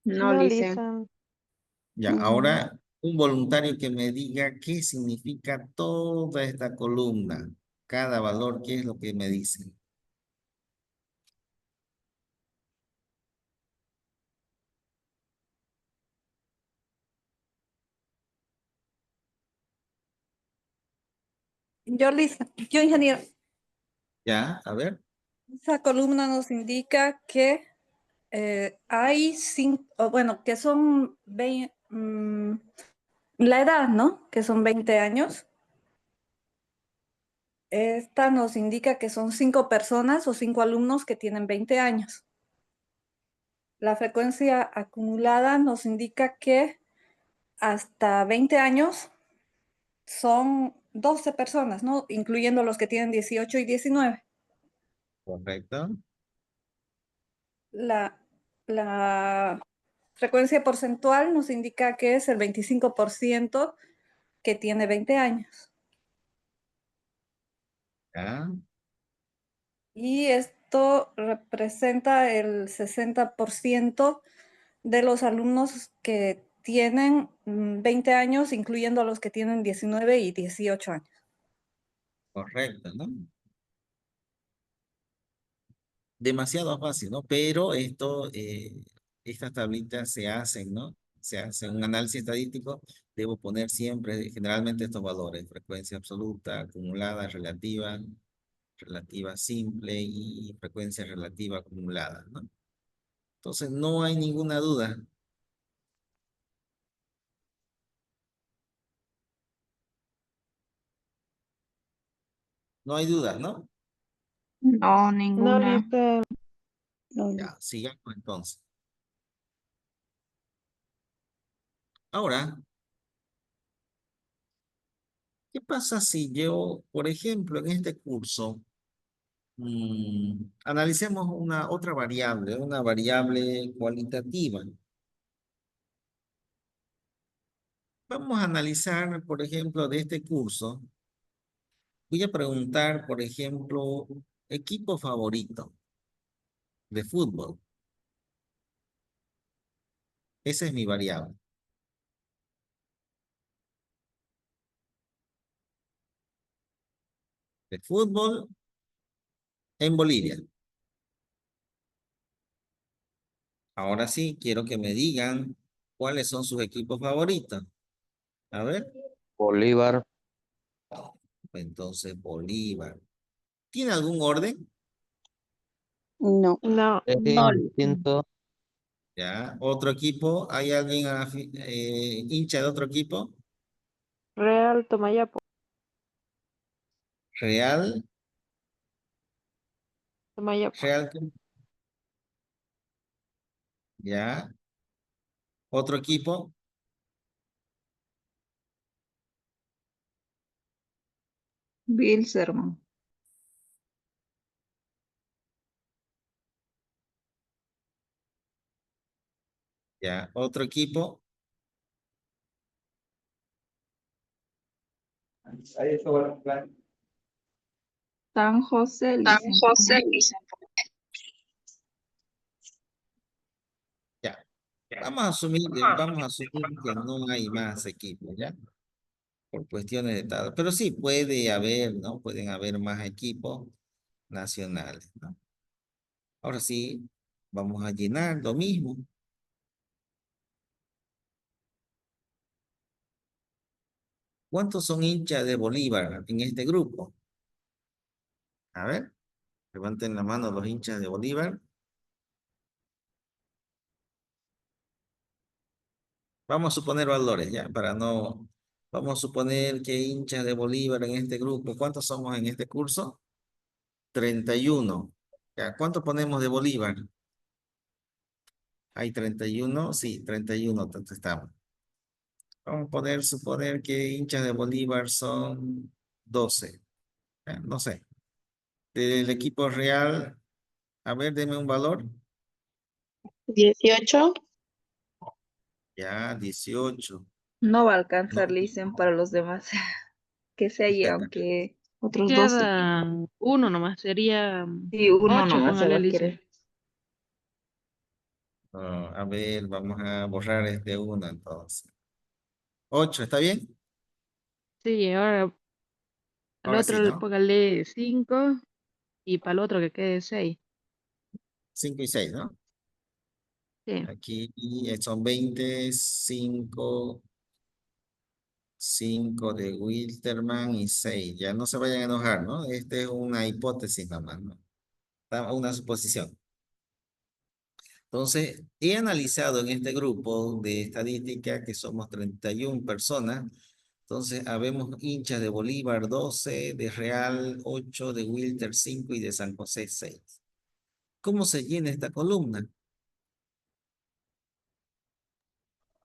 No, no, Lisa. Lisa. Ya, ahora un voluntario que me diga qué significa toda esta columna. Cada valor, ¿qué es lo que me dice? Yo, ingeniero, esa Ya, a ver. columna nos indica que hay 5, bueno, que son la edad, ¿no? Que son 20 años. Esta nos indica que son 5 personas o 5 alumnos que tienen 20 años. La frecuencia acumulada nos indica que hasta 20 años son 12 personas, ¿no? Incluyendo los que tienen 18 y 19. Correcto. La frecuencia porcentual nos indica que es el 25% que tiene 20 años. Ya. Y esto representa el 60% de los alumnos que tienen 20 años, incluyendo a los que tienen 19 y 18 años. Correcto, ¿no? Demasiado fácil, ¿no? Pero estas tablitas se hacen, ¿no? Se hace un análisis estadístico. Debo poner siempre, generalmente, estos valores: frecuencia absoluta, acumulada, relativa, relativa simple y frecuencia relativa acumulada, ¿no? Entonces, no hay ninguna duda. No hay duda, ¿no? No, No, ninguna. Lisa. No, no. Ya, sigamos entonces. Ahora, ¿qué pasa si yo, por ejemplo, en este curso, analicemos otra variable, una variable cualitativa? Vamos a analizar, por ejemplo, de este curso. Voy a preguntar, por ejemplo, equipo favorito de fútbol. Esa es mi variable. De fútbol en Bolivia. Ahora sí, quiero que me digan cuáles son sus equipos favoritos. A ver, Bolívar, entonces Bolívar. ¿Tiene algún orden? No, No, No, Lisa. distinto, Ya. ¿Otro equipo? ¿Hay alguien hincha de otro equipo? Real Tomayapo. Real. Tomayapo. Real. Ya. ¿Otro equipo? Bilzerman. Ya. ¿Otro equipo? San José, San Lisa. José, Lisa. Vamos a asumir que no hay más equipos, ¿ya? Por cuestiones de tal. Pero sí puede haber, ¿no? Pueden haber más equipos nacionales, ¿no? Ahora sí, vamos a llenar lo mismo. ¿Cuántos son hinchas de Bolívar en este grupo? A ver, levanten la mano los hinchas de Bolívar. Vamos a suponer valores, ¿ya? Para no... Vamos a suponer que hinchas de Bolívar en este grupo. ¿Cuántos somos en este curso? 31. ¿Ya? ¿Cuánto ponemos de Bolívar? Hay 31, sí, 31, tanto estamos. Vamos a suponer que hinchas de Bolívar son 12. No sé. Del equipo real, a ver, deme un valor. 18. Ya, 18. No va a No, alcanzar, Listen, para los demás. Que se haya, aunque otros 12. Queda uno nomás, sería Sí, uno 8, nomás se va póngale, a Lice. querer. a ver, vamos a borrar este 1 entonces. 8, ¿está bien? Sí, ahora al Ahora sí, otro ¿no? póngale 5 y para el otro que quede 6. 5 y 6, ¿no? Sí. Aquí son 20, 5 de Wilterman y 6. Ya no se vayan a enojar, ¿no? Esta es una hipótesis nomás, ¿no? Una suposición. Entonces, he analizado en este grupo de estadística que somos 31 personas. Entonces, habemos hinchas de Bolívar 12, de Real 8, de Wilter 5 y de San José 6. ¿Cómo se llena esta columna?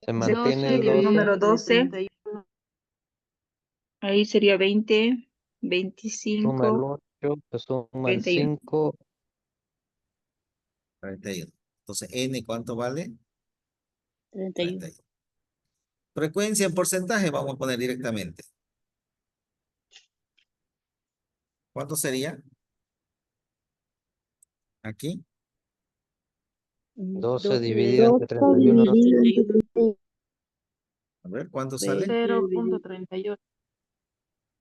Se Se mantiene 12 el consigue el 12. número dividido entre 12, 31. ahí sería 20, Suma el 25, 8, se suma el 31. 5. 31. Entonces, N, ¿cuánto vale? 31. 31. Frecuencia en porcentaje, vamos a poner directamente. ¿Cuánto sería? Aquí. 12 12 dividido entre 31. dividido entre 31. A ver, ¿cuánto sale? 0.38.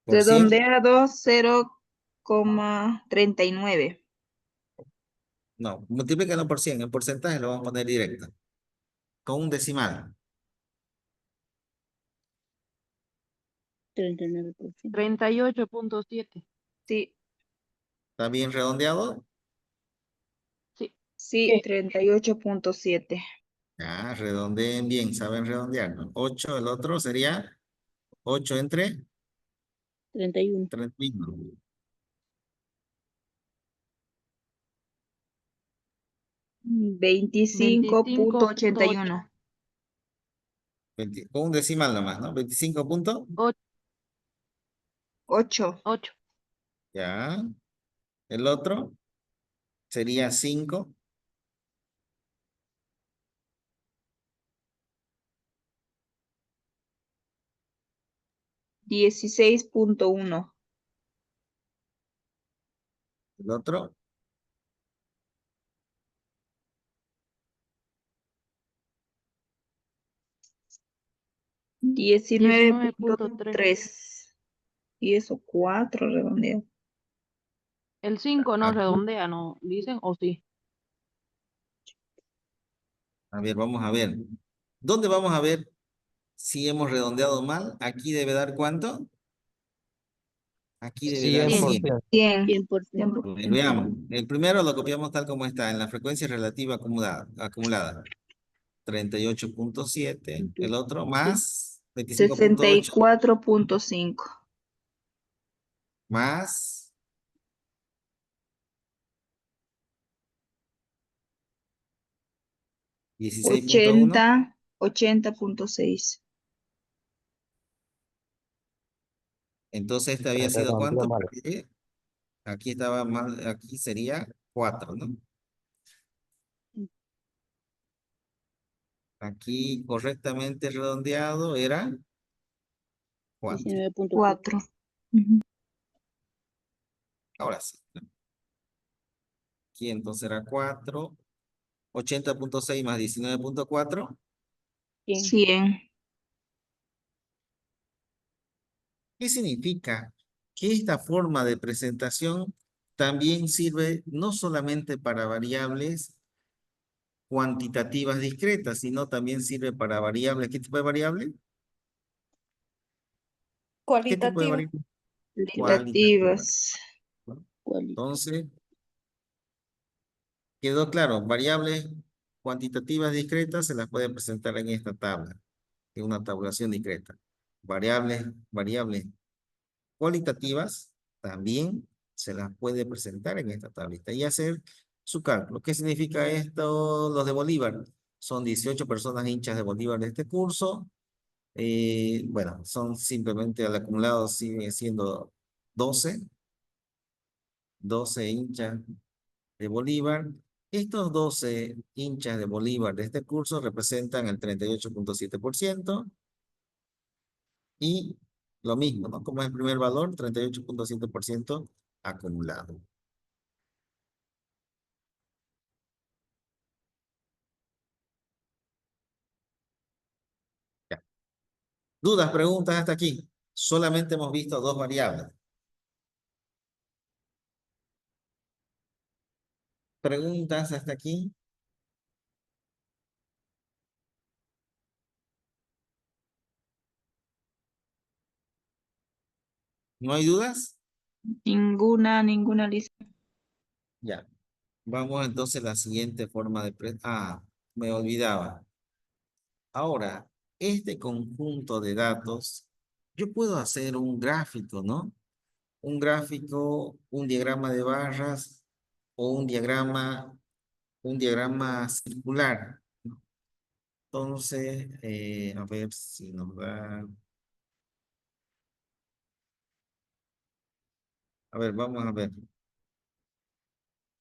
¿Por 100? Redondeado 0,39. No, multiplícalo por 100. En porcentaje lo vamos a poner directo. Con un decimal. 39%. 38.7. Sí, ¿Está bien redondeado? Sí. sí, 38.7. Ya, redondeen bien, saben redondear, ¿no? 8, el otro sería 8 entre 31. 31. 25.81. Con un decimal nomás, ¿no? 25 puntos. 8. 8. Ya. El otro sería 5. 16.1. El otro 19.3. 19.3. Y eso, 4 redondeo. El 5 no aquí. redondea, ¿no? Dicen, o sí. A ver, vamos a ver. ¿Dónde vamos a ver si hemos redondeado mal? Aquí debe dar ¿cuánto? Aquí debe dar 100. 100%. 100. 100%. A ver, veamos. El primero lo copiamos tal como está, en la frecuencia relativa acumulada. 38.7. El otro más 25.8 64.5. más 16.1. 80.6. Entonces este había sido Redondeo ¿cuánto? mal. Porque aquí estaba mal, aquí sería 4, ¿no? Aquí correctamente redondeado era 4. 19.4. 4. Ahora sí, ¿no? Aquí entonces era 4. 80.6 más 19.4. 100. 100. ¿Qué significa? Que esta forma de presentación también sirve no solamente para variables cuantitativas discretas, sino también sirve para variables. ¿Qué tipo de variable? ¿Qué tipo de Cualitativa. variable? Cualitativa. Cualitativas. Cuali- Entonces, quedó claro, variables cuantitativas discretas se las puede presentar en esta tabla, en una tabulación discreta. Variables cualitativas también se las puede presentar en esta tablita y hacer su cálculo. ¿Qué significa esto? Los de Bolívar. Son 18 personas hinchas de Bolívar de este curso. Bueno, son simplemente al acumulado sigue siendo 12 hinchas de Bolívar. Estos 12 hinchas de Bolívar de este curso representan el 38.7% y lo mismo, ¿no? Como es el primer valor, 38.7% acumulado. Ya. ¿Dudas, preguntas hasta aquí? Solamente hemos visto dos variables. ¿Preguntas hasta aquí? ¿No hay dudas? Ninguna lista. Ya. Vamos entonces a la siguiente forma de... me olvidaba. Ahora, este conjunto de datos, yo puedo hacer un gráfico, ¿no? Un gráfico, un diagrama de barras o un diagrama circular. Entonces, a ver si nos da... A ver, vamos a ver.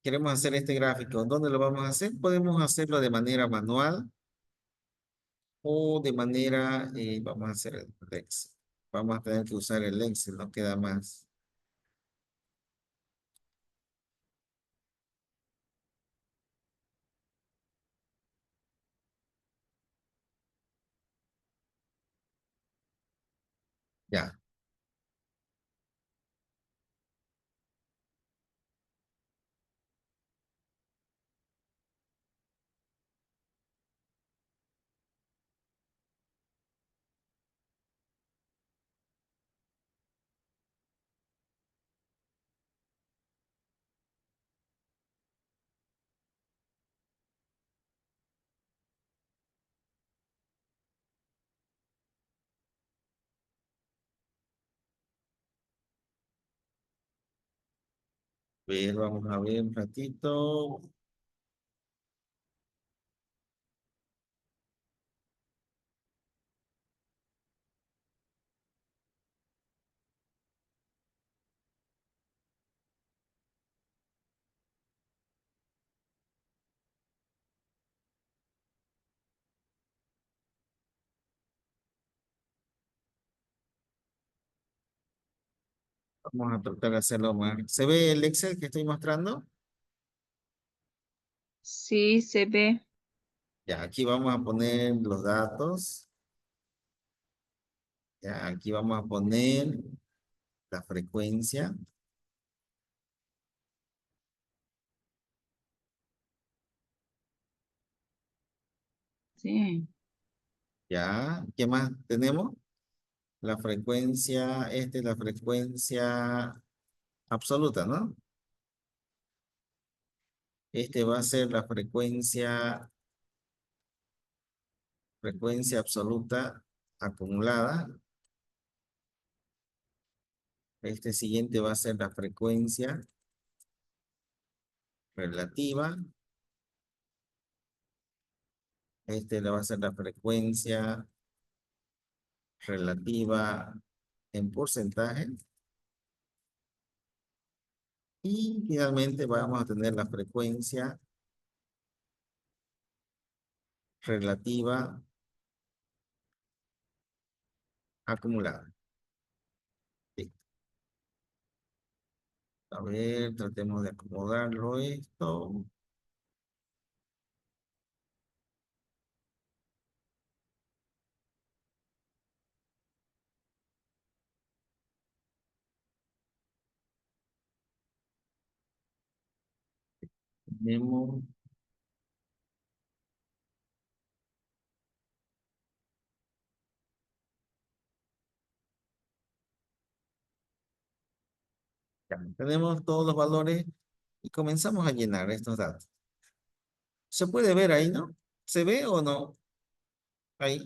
Queremos hacer este gráfico. ¿Dónde lo vamos a hacer? Podemos hacerlo de manera manual o de manera, vamos a hacer el Excel. Vamos a tener que usar el Excel, no queda más. Ya. Ver, vamos a ver un ratito. Vamos a tratar de hacerlo más. ¿Se ve el Excel que estoy mostrando? Sí, se ve. Ya, aquí vamos a poner los datos. Ya, aquí vamos a poner la frecuencia. Sí. Ya, ¿qué más tenemos? La frecuencia, esta es la frecuencia absoluta, ¿no? Este va a ser la frecuencia absoluta acumulada. Este siguiente va a ser la frecuencia relativa. Este le va a ser la frecuencia relativa en porcentaje. Y finalmente vamos a tener la frecuencia relativa acumulada. Listo. A ver, tratemos de acomodarlo esto. Tenemos tenemos todos los valores y comenzamos a llenar estos datos. Se puede ver ahí, ¿no? ¿Se ve o no? Ahí.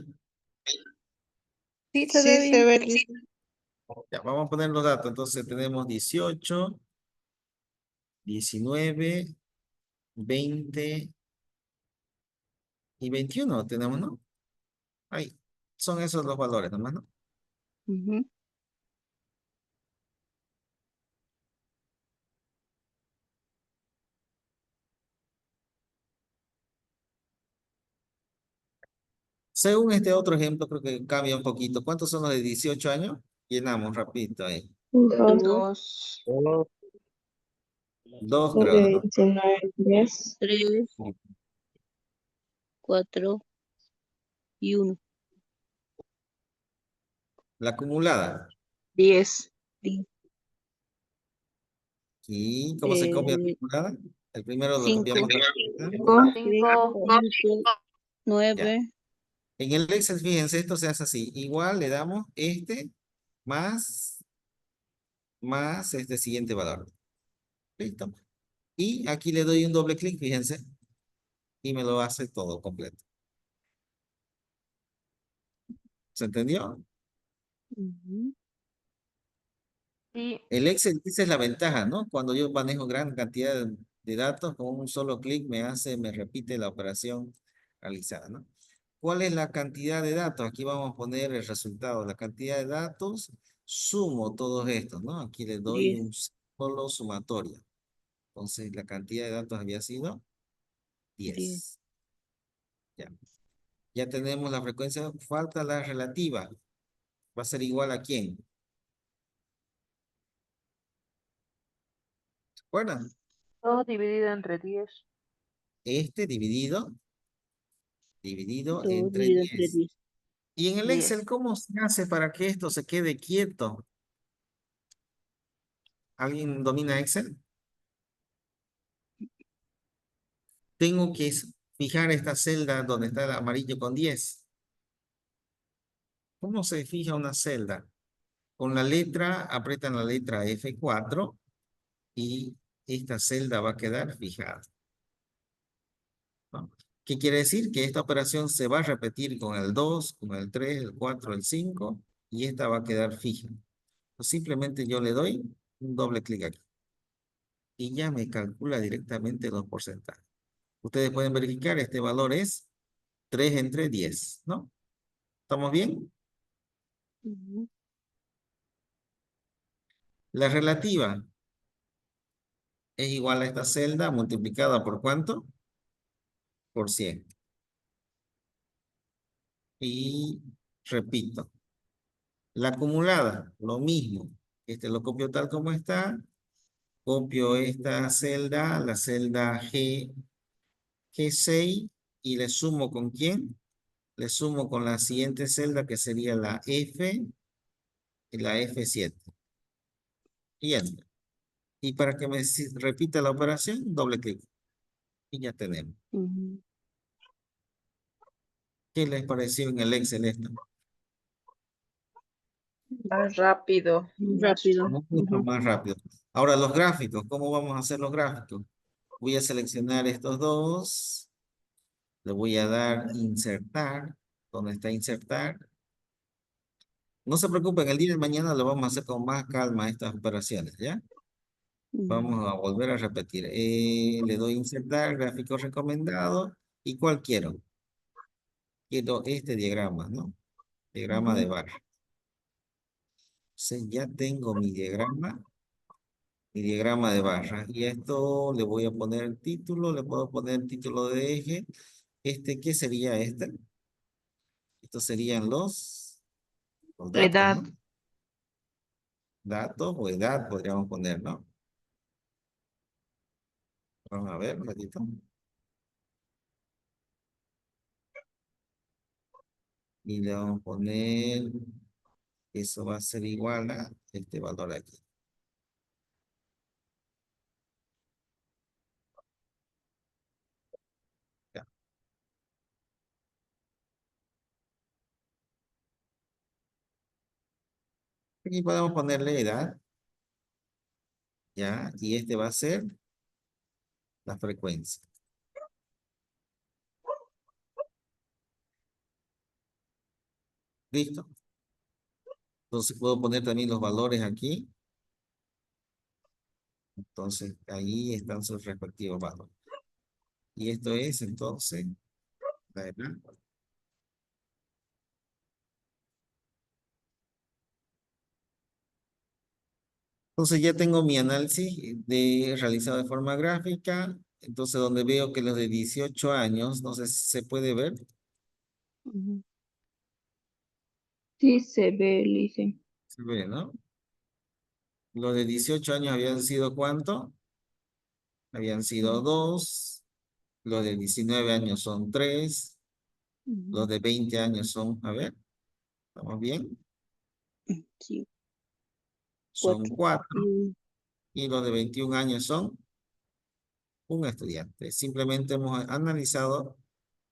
Sí, se ve bien. Ya, vamos a poner los datos. Entonces tenemos 18, 19, 20 y 21 tenemos, ¿no? Ahí. Son esos los valores nomás, ¿no? Ujú. Según este otro ejemplo, creo que cambia un poquito. ¿Cuántos son los de 18 años? Llenamos rapidito ahí. 2, 2 creo, ¿no? 3, 4 y 1. La acumulada. 10. ¿Y cómo se copia la acumulada? El primero lo copiamos. 5. 9. Ya. En el Excel, fíjense, esto se hace así. Igual le damos más este siguiente valor. Listo. Y aquí le doy un doble clic, fíjense, y me lo hace todo completo. ¿Se entendió? Y El Excel, esa es la ventaja, ¿no? Cuando yo manejo gran cantidad de datos, con un solo clic me repite la operación realizada, ¿no? ¿Cuál es la cantidad de datos? Aquí vamos a poner el resultado. La cantidad de datos, sumo todos estos, ¿no? Aquí le doy 10. un solo sumatorio. Entonces, la cantidad de datos había sido 10. Ya. Ya tenemos la frecuencia, falta la relativa. ¿Va a ser igual a quién? ¿Se acuerdan? 2 dividido entre 10. Este dividido 2 entre dividido entre 10. 10. Y en el 10. Excel, ¿cómo se hace para que esto se quede quieto? ¿Alguien domina Excel? Tengo que fijar esta celda donde está el amarillo con 10. ¿Cómo se fija una celda? Con la letra, apretan la letra F4 y esta celda va a quedar fijada, ¿no? ¿Qué quiere decir? Que esta operación se va a repetir con el 2, con el 3, el 4, el 5 y esta va a quedar fija. Pues simplemente yo le doy un doble clic aquí y ya me calcula directamente los porcentajes. Ustedes pueden verificar, este valor es 3 entre 10, ¿no? ¿Estamos bien? La relativa es igual a esta celda multiplicada por ¿cuánto? Por 100. Y repito, la acumulada, lo mismo. Este lo copio tal como está. Copio esta celda, la celda G6, y le sumo ¿con quién? Le sumo con la siguiente celda que sería la F y la F7. Y enter. Y para que me repita la operación, doble clic. Y ya tenemos. ¿Qué les pareció en el Excel esto? Más rápido. Rápido. Mucho más rápido. Ahora los gráficos, ¿cómo vamos a hacer los gráficos? Voy a seleccionar estos dos. Le voy a dar insertar. ¿Dónde está insertar? No se preocupen, el día de mañana lo vamos a hacer con más calma estas operaciones, ¿ya? Vamos a volver a repetir. Le doy insertar, gráfico recomendado. ¿Y cuál quiero? Quiero este diagrama, ¿no? Diagrama de barra. Entonces ya tengo mi diagrama de barra. Y a esto le voy a poner título, le puedo poner título de eje. ¿Qué sería este? Estos serían los datos, Edad. ¿no? Datos o edad podríamos poner, ¿no? Vamos a ver un ratito. Y le vamos a poner, eso va a ser igual a este valor aquí. Aquí podemos ponerle edad, ¿ya? Y este va a ser la frecuencia. ¿Listo? Entonces puedo poner también los valores aquí. Entonces ahí están sus respectivos valores. Y esto es entonces la edad. Entonces ya tengo mi análisis realizado de forma gráfica. Entonces donde veo que los de 18 años, no sé si se puede ver. Ujú. Sí, se ve, Lice. Se ve, ¿no? Los de 18 años habían sido ¿cuánto? Habían sido 2. Los de 19 años son 3. Los Ujú. de 20 años son, a ver, ¿estamos bien? Sí, Son 4 4. y 1. Y los de 21 años son un estudiante. Simplemente hemos analizado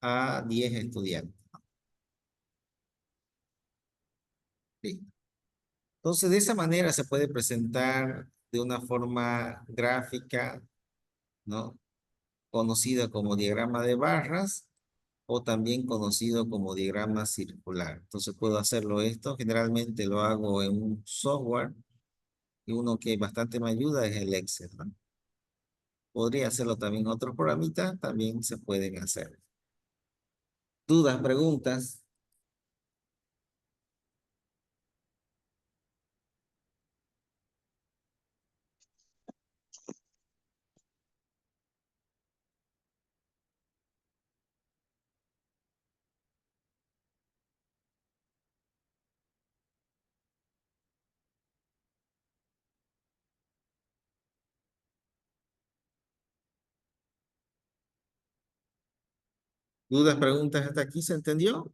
a 10 estudiantes. Sí. Entonces, de esa manera se puede presentar de una forma gráfica, ¿no? Conocida como diagrama de barras o también conocido como diagrama circular. Entonces puedo hacerlo esto. Generalmente lo hago en un software y uno que bastante me ayuda es el Excel, ¿no? Podría hacerlo también en otros programitas, también se pueden hacer. ¿Dudas, preguntas? ¿Dudas, preguntas hasta aquí? ¿Se entendió?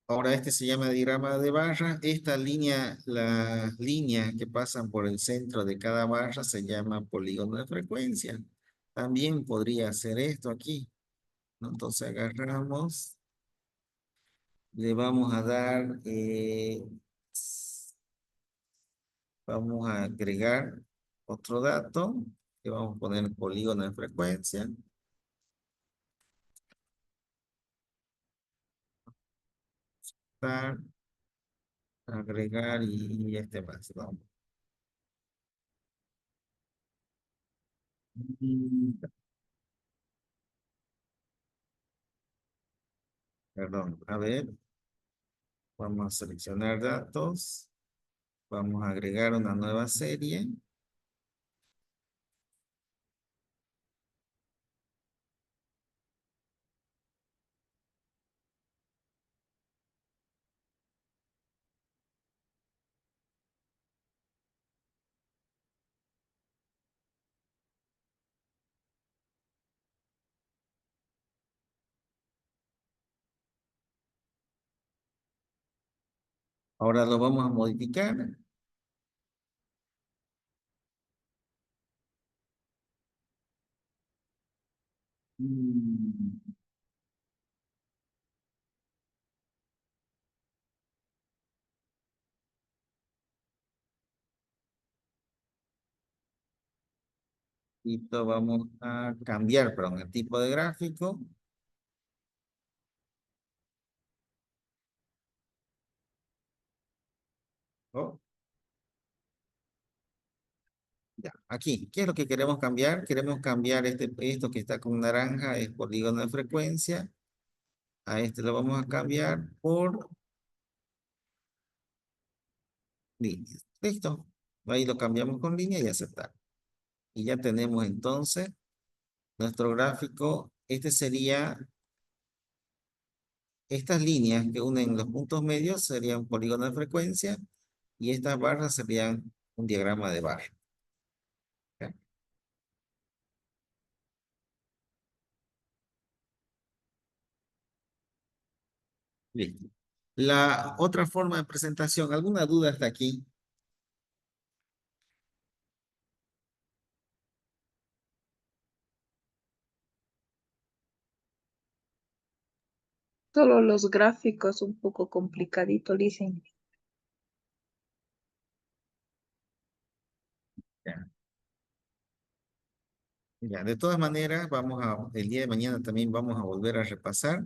Ahora este se llama diagrama de barra. Esta línea, las líneas que pasan por el centro de cada barra se llama polígono de frecuencia. También podría hacer esto aquí, ¿no? Entonces agarramos, le vamos a dar, vamos a agregar otro dato, que vamos a poner polígono de frecuencia. Agregar y este más, ¿no? Perdón, a ver, vamos a seleccionar datos, vamos a agregar una nueva serie. Ahora lo vamos a modificar. Mm, Y esto vamos a cambiar, perdón, el tipo de gráfico. Oh, ya, aquí, ¿qué es lo que queremos cambiar? Queremos cambiar esto que está con naranja, es polígono de frecuencia. A este lo vamos a cambiar por líneas. Listo. Ahí lo cambiamos con línea y aceptar. Y ya tenemos entonces nuestro gráfico. Este sería, estas líneas que unen los puntos medios serían un polígono de frecuencia y estas barras serían un diagrama de barra. ¿Ya? Listo. La otra forma de presentación, ¿alguna duda hasta aquí? Solo los gráficos un poco complicadito, dicen. Ya. Ya, de todas maneras, el día de mañana también vamos a volver a repasar.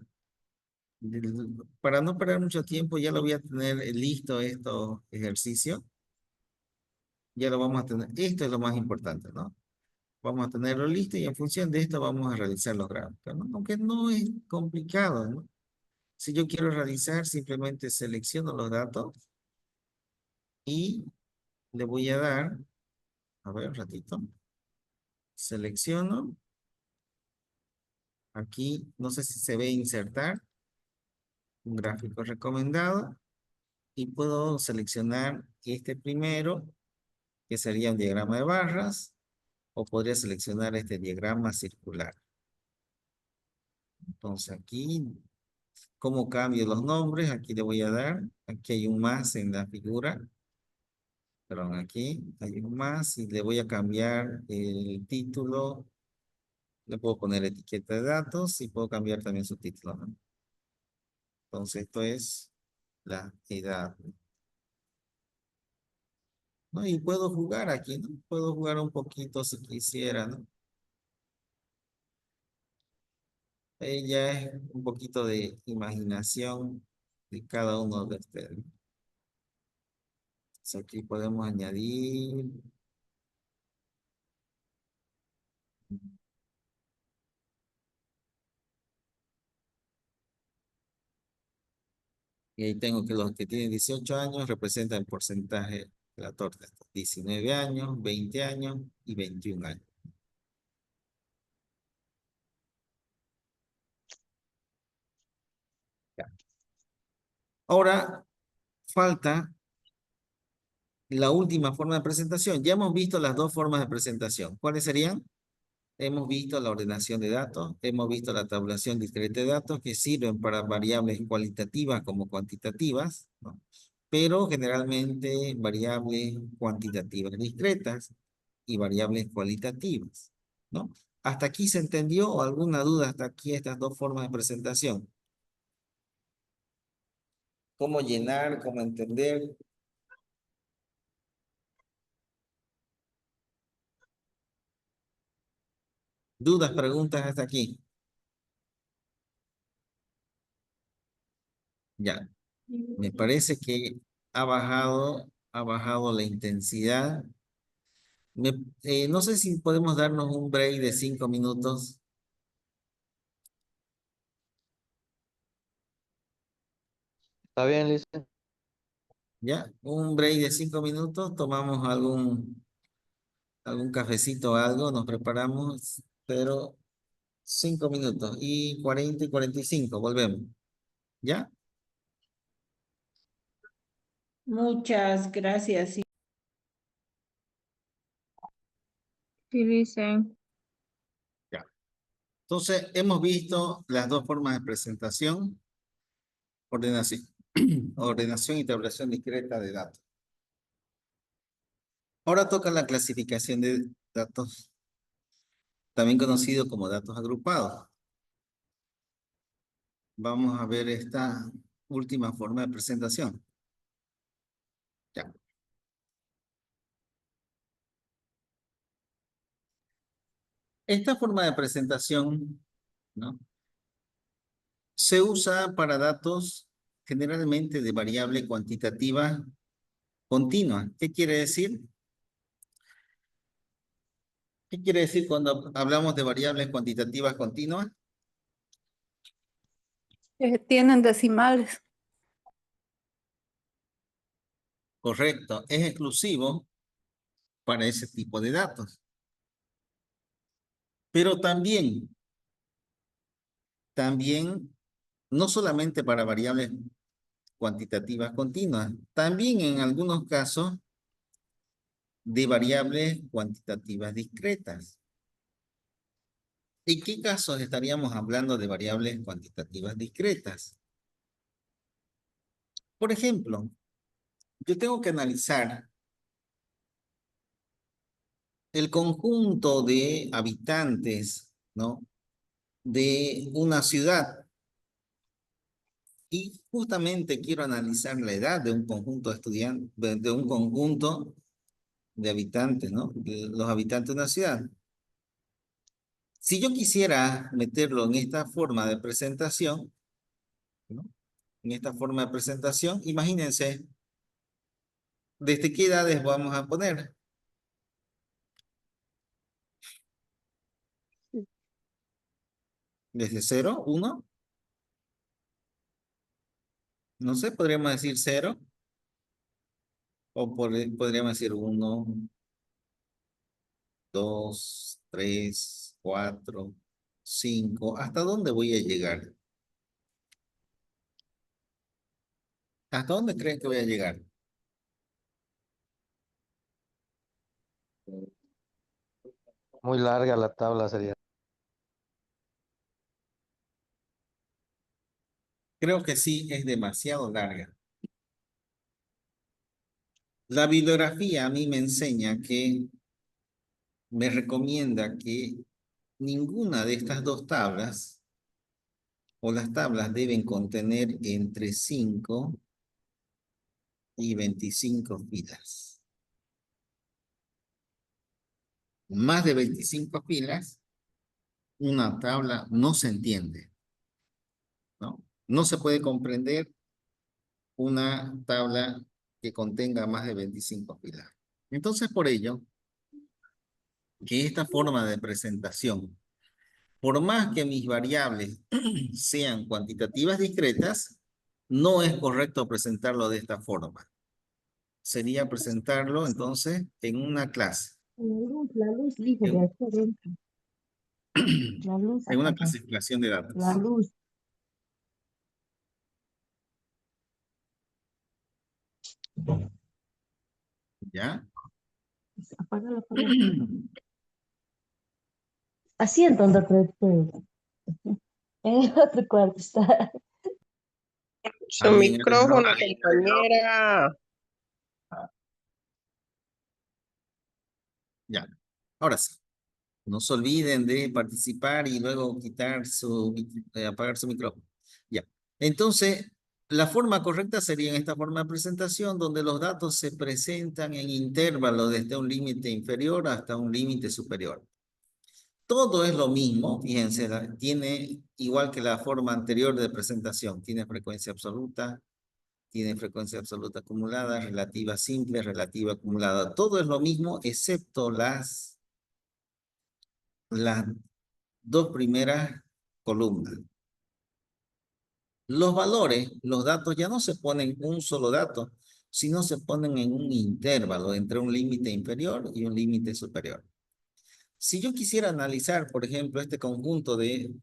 Para no perder mucho tiempo, ya lo voy a tener listo estos ejercicios. Ya lo vamos a tener. Esto es lo más importante, ¿no? Vamos a tenerlo listo y en función de esto vamos a realizar los gráficos, ¿no? Aunque no es complicado, ¿no? Si yo quiero realizar, simplemente selecciono los datos y le voy a dar, a ver, un ratito, selecciono, aquí, no sé si se ve insertar, un gráfico recomendado, y puedo seleccionar este primero, que sería un diagrama de barras, o podría seleccionar este diagrama circular. Entonces aquí, ¿cómo cambio los nombres? Aquí le voy a dar, aquí hay un más en la figura, perdón, aquí hay un más y le voy a cambiar el título. Le puedo poner etiqueta de datos y puedo cambiar también su título, ¿no? Entonces esto es la edad, ¿no? Y puedo jugar aquí, ¿no? Puedo jugar un poquito si quisiera, ¿no? Ya es un poquito de imaginación de cada uno de ustedes. Entonces aquí podemos añadir. Y ahí tengo que los que tienen 18 años representan el porcentaje de la torta. 19 años, 20 años y 21 años. Ya. Ahora falta la última forma de presentación. Ya hemos visto las dos formas de presentación. ¿Cuáles serían? Hemos visto la ordenación de datos, hemos visto la tabulación discreta de datos que sirven para variables cualitativas como cuantitativas, ¿no? Pero generalmente variables cuantitativas discretas y variables cualitativas, ¿no? ¿Hasta aquí se entendió o alguna duda hasta aquí estas dos formas de presentación? ¿Cómo llenar, cómo entender? ¿Dudas, preguntas hasta aquí? Ya. Me parece que ha bajado la intensidad. No sé si podemos darnos un break de 5 minutos. ¿Está bien, Lice? ¿Ya? Un break de 5 minutos. Tomamos algún cafecito o algo. Nos preparamos. Pero 5 minutos. Y 40 y 45. Volvemos. ¿Ya? Muchas gracias. Sí, dicen. Ya. Entonces, hemos visto las dos formas de presentación. Ordenación. Ordenación y tabulación discreta de datos. Ahora toca la clasificación de datos, también conocido como datos agrupados. Vamos a ver esta última forma de presentación. Ya. Esta forma de presentación, ¿no?, se usa para datos generalmente de variable cuantitativa continua. ¿Qué quiere decir? ¿Qué quiere decir cuando hablamos de variables cuantitativas continuas? Tienen decimales. Correcto, es exclusivo para ese tipo de datos. Pero también, no solamente para variables cuantitativas continuas, también en algunos casos de variables cuantitativas discretas. ¿En qué casos estaríamos hablando de variables cuantitativas discretas? Por ejemplo, yo tengo que analizar el conjunto de habitantes, ¿no?, de una ciudad. Y justamente quiero analizar la edad de un conjunto de estudiantes, de un conjunto de habitantes, ¿no? De los habitantes de una ciudad. Si yo quisiera meterlo en esta forma de presentación, ¿no? En esta forma de presentación, imagínense, ¿desde qué edades vamos a poner? ¿Desde 0, 1? No sé, podríamos decir 0. O podríamos decir 1, 2, 3, 4, 5. ¿Hasta dónde voy a llegar? ¿Hasta dónde creen que voy a llegar? Muy larga la tabla sería. Creo que sí, es demasiado larga. La bibliografía a mí me enseña que, me recomienda que ninguna de estas dos tablas, o las tablas deben contener entre 5 y 25 filas. Más de 25 filas, una tabla no se entiende, ¿no? No se puede comprender una tabla que contenga más de 25 filas. Entonces, por ello, que esta forma de presentación, por más que mis variables sean cuantitativas discretas, no es correcto presentarlo de esta forma. Sería presentarlo entonces en una clase, La luz, dice de aquí adentro. La luz en una apaga. clasificación de datos. La luz. ¿Ya? Apágala, apágala. Así en donde en el otro cuarto está. Su ¿Alguien ha dejado? micrófono, compañera. Ya. Ahora sí. No se olviden de participar y luego apagar su micrófono. Ya. Entonces, la forma correcta sería en esta forma de presentación donde los datos se presentan en intervalos desde un límite inferior hasta un límite superior. Todo es lo mismo, fíjense, tiene igual que la forma anterior de presentación, tiene frecuencia absoluta acumulada, relativa simple, relativa acumulada. Todo es lo mismo excepto las dos primeras columnas. Los valores, los datos ya no se ponen un solo dato, sino se ponen en un intervalo entre un límite inferior y un límite superior. Si yo quisiera analizar, por ejemplo, este conjunto de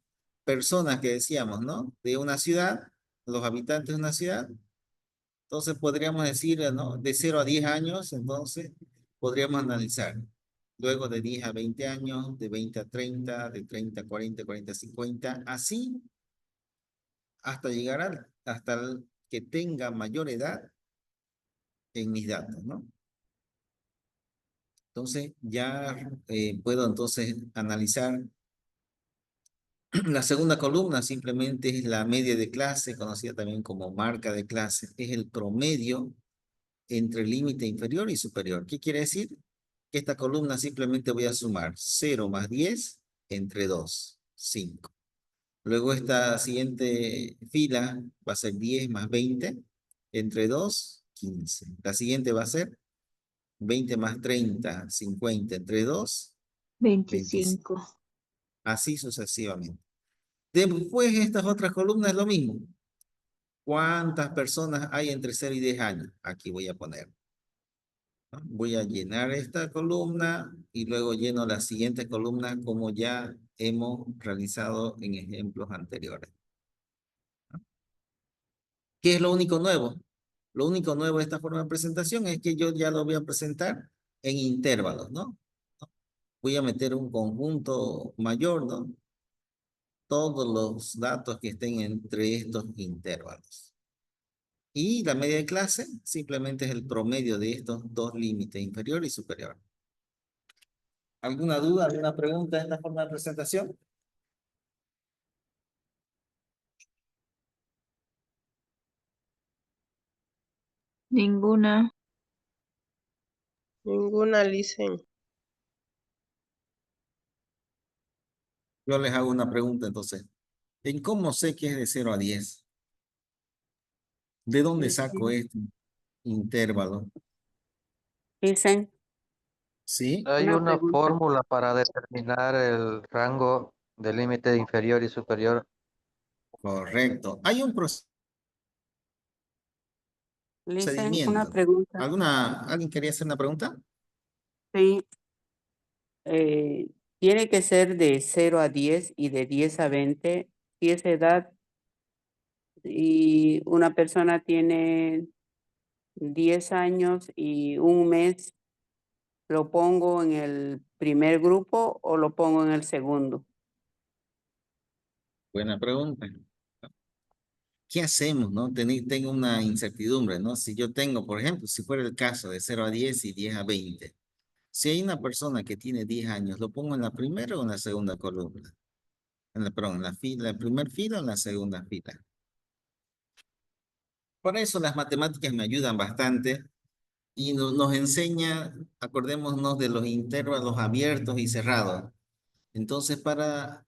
personas que decíamos, ¿no? De una ciudad, los habitantes de una ciudad, entonces podríamos decir, ¿no? De 0 a 10 años, entonces podríamos analizar. Luego de 10 a 20 años, de 20 a 30, de 30 a 40, 40 a 50, así hasta llegar hasta el que tenga mayor edad en mis datos, ¿no? Entonces ya puedo entonces analizar. La segunda columna simplemente es la media de clase, conocida también como marca de clase. Es el promedio entre el límite inferior y superior. ¿Qué quiere decir? Que esta columna simplemente voy a sumar 0 más 10 entre 2, 5. Luego esta siguiente fila va a ser 10 más 20 entre 2, 15. La siguiente va a ser 20 más 30, 50 entre 2, 25. 25. Así sucesivamente. Después estas otras columnas es lo mismo. ¿Cuántas personas hay entre 0 y 10 años? Aquí voy a poner. ¿No? Voy a llenar esta columna y luego lleno la siguiente columna como ya hemos realizado en ejemplos anteriores. ¿Qué es lo único nuevo? Lo único nuevo de esta forma de presentación es que yo ya lo voy a presentar en intervalos, ¿no? Voy a meter un conjunto mayor, ¿no? Todos los datos que estén entre estos intervalos. Y la media de clase simplemente es el promedio de estos dos límites, inferior y superior. ¿Alguna duda, alguna pregunta de esta forma de presentación? Ninguna. Ninguna, Licen. Yo les hago una pregunta entonces. ¿En cómo sé que es de 0 a 10? ¿De dónde saco este intervalo? Dicen, ¿Sí? Hay una una pregunta. fórmula para determinar el rango del límite inferior y superior. Correcto. Hay un Dicen, una procedimiento. pregunta. ¿Alguien quería hacer una pregunta? Sí, tiene que ser de 0 a 10 y de 10 a 20. Si esa edad y una persona tiene 10 años y un mes, ¿lo pongo en el primer grupo o lo pongo en el segundo? Buena pregunta. ¿Qué hacemos, no? Tengo una incertidumbre, ¿no? Si yo tengo, por ejemplo, si fuera el caso de 0 a 10 y 10 a 20, si hay una persona que tiene 10 años, ¿lo pongo en la primera o en la segunda columna? Perdón, en la fila, la primera fila o en la segunda fila. Por eso las matemáticas me ayudan bastante y nos enseña, acordémonos de los intervalos abiertos y cerrados. Entonces, para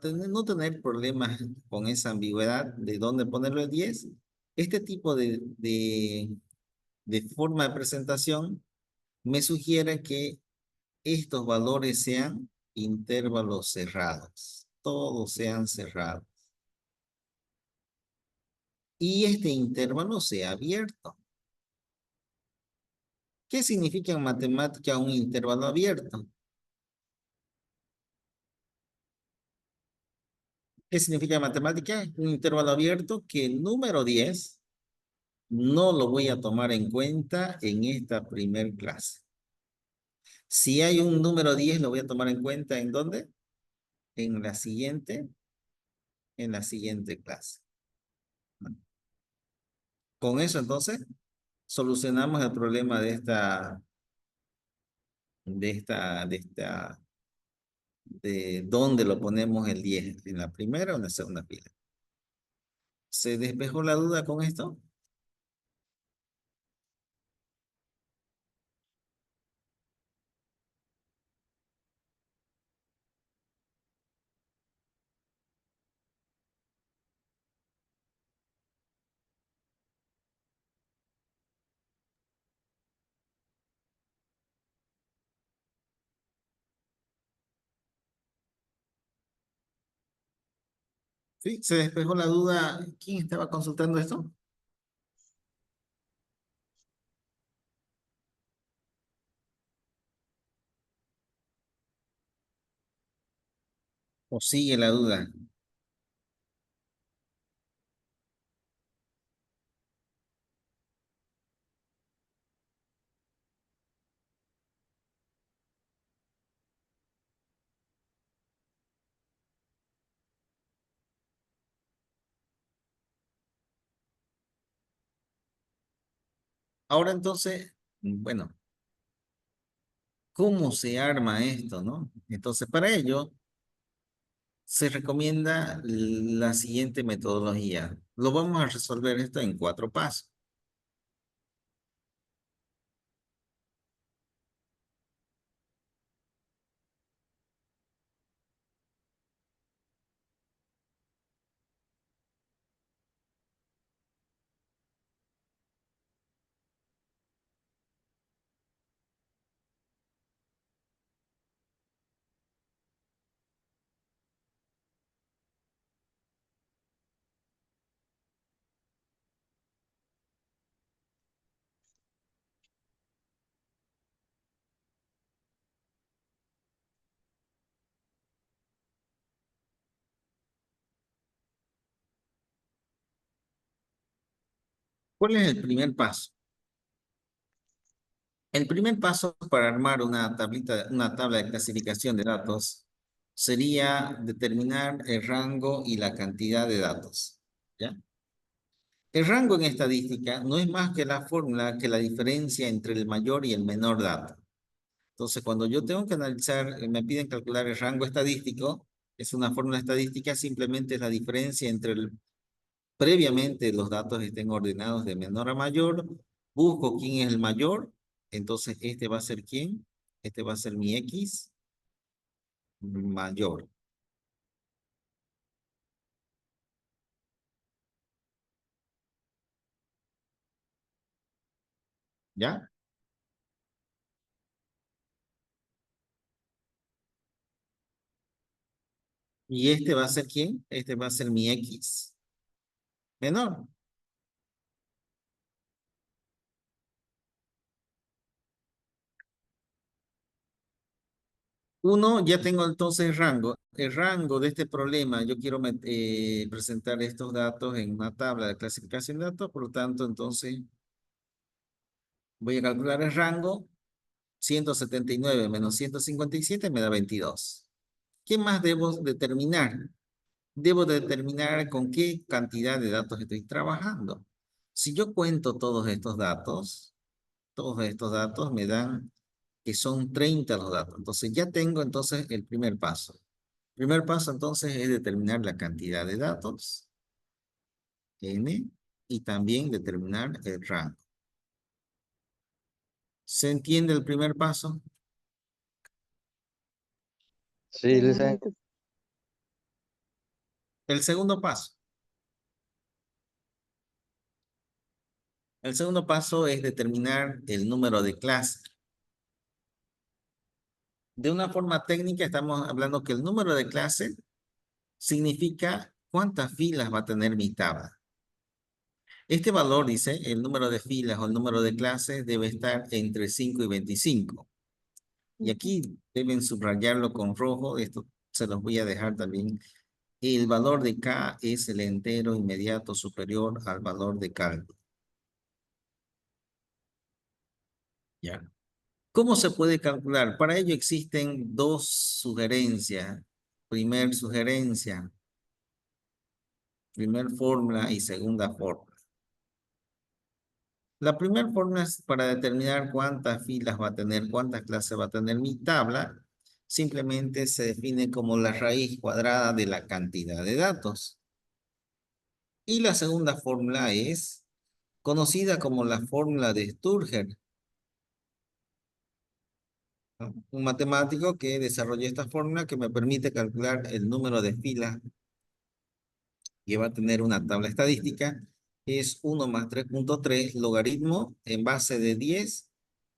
no tener problemas con esa ambigüedad de dónde ponerlo el 10, este tipo de forma de presentación me sugiere que estos valores sean intervalos cerrados, todos sean cerrados. Y este intervalo sea abierto. ¿Qué significa en matemática un intervalo abierto? ¿Qué significa en matemática? Un intervalo abierto que el número 10 no lo voy a tomar en cuenta en esta primer clase. Si hay un número 10, lo voy a tomar en cuenta ¿en dónde? En la siguiente clase. Con eso entonces solucionamos el problema de dónde lo ponemos el 10, en la primera o en la segunda fila. ¿Se despejó la duda con esto? Sí, se despejó la duda. ¿Quién estaba consultando esto? ¿O sigue la duda? Ahora entonces, bueno, ¿cómo se arma esto, no? Entonces, para ello, se recomienda la siguiente metodología. Lo vamos a resolver esto en 4 pasos. ¿Cuál es el primer paso? El primer paso para armar una tabla de clasificación de datos sería determinar el rango y la cantidad de datos. ¿Ya? El rango en estadística no es más que la fórmula que la diferencia entre el mayor y el menor dato. Entonces, cuando yo tengo que analizar, me piden calcular el rango estadístico, es una fórmula estadística, simplemente es la diferencia entre previamente los datos estén ordenados de menor a mayor Busco quién es el mayor. Entonces, este va a ser quién. Este va a ser mi X mayor. ¿Ya? ¿Y este va a ser quién? Este va a ser mi X menor. Uno, ya tengo entonces el rango. El rango de este problema, yo quiero presentar estos datos en una tabla de clasificación de datos, por lo tanto, entonces voy a calcular el rango. 179 menos 157 me da 22. ¿Qué más debo determinar? Debo determinar con qué cantidad de datos estoy trabajando. Si yo cuento todos estos datos me dan que son 30 los datos. Entonces ya tengo entonces el primer paso. El primer paso entonces es determinar la cantidad de datos, n, y también determinar el rango. ¿Se entiende el primer paso? Sí, Licen. El segundo paso. El segundo paso es determinar el número de clases. De una forma técnica estamos hablando que el número de clases significa cuántas filas va a tener mi tabla. Este valor, dice, el número de filas o el número de clases debe estar entre 5 y 25. Y aquí deben subrayarlo con rojo. Esto se los voy a dejar también. El valor de K es el entero inmediato superior al valor de cálculo. ¿Ya? ¿Cómo se puede calcular? Para ello existen dos sugerencias. Primer sugerencia, primer fórmula y segunda fórmula. La primera fórmula es para determinar cuántas filas va a tener, cuántas clases va a tener mi tabla. Simplemente se define como la raíz cuadrada de la cantidad de datos. Y la segunda fórmula es conocida como la fórmula de Sturger, ¿no? Un matemático que desarrolló esta fórmula que me permite calcular el número de filas que va a tener una tabla estadística. Es 1 más 3.3 logaritmo en base de 10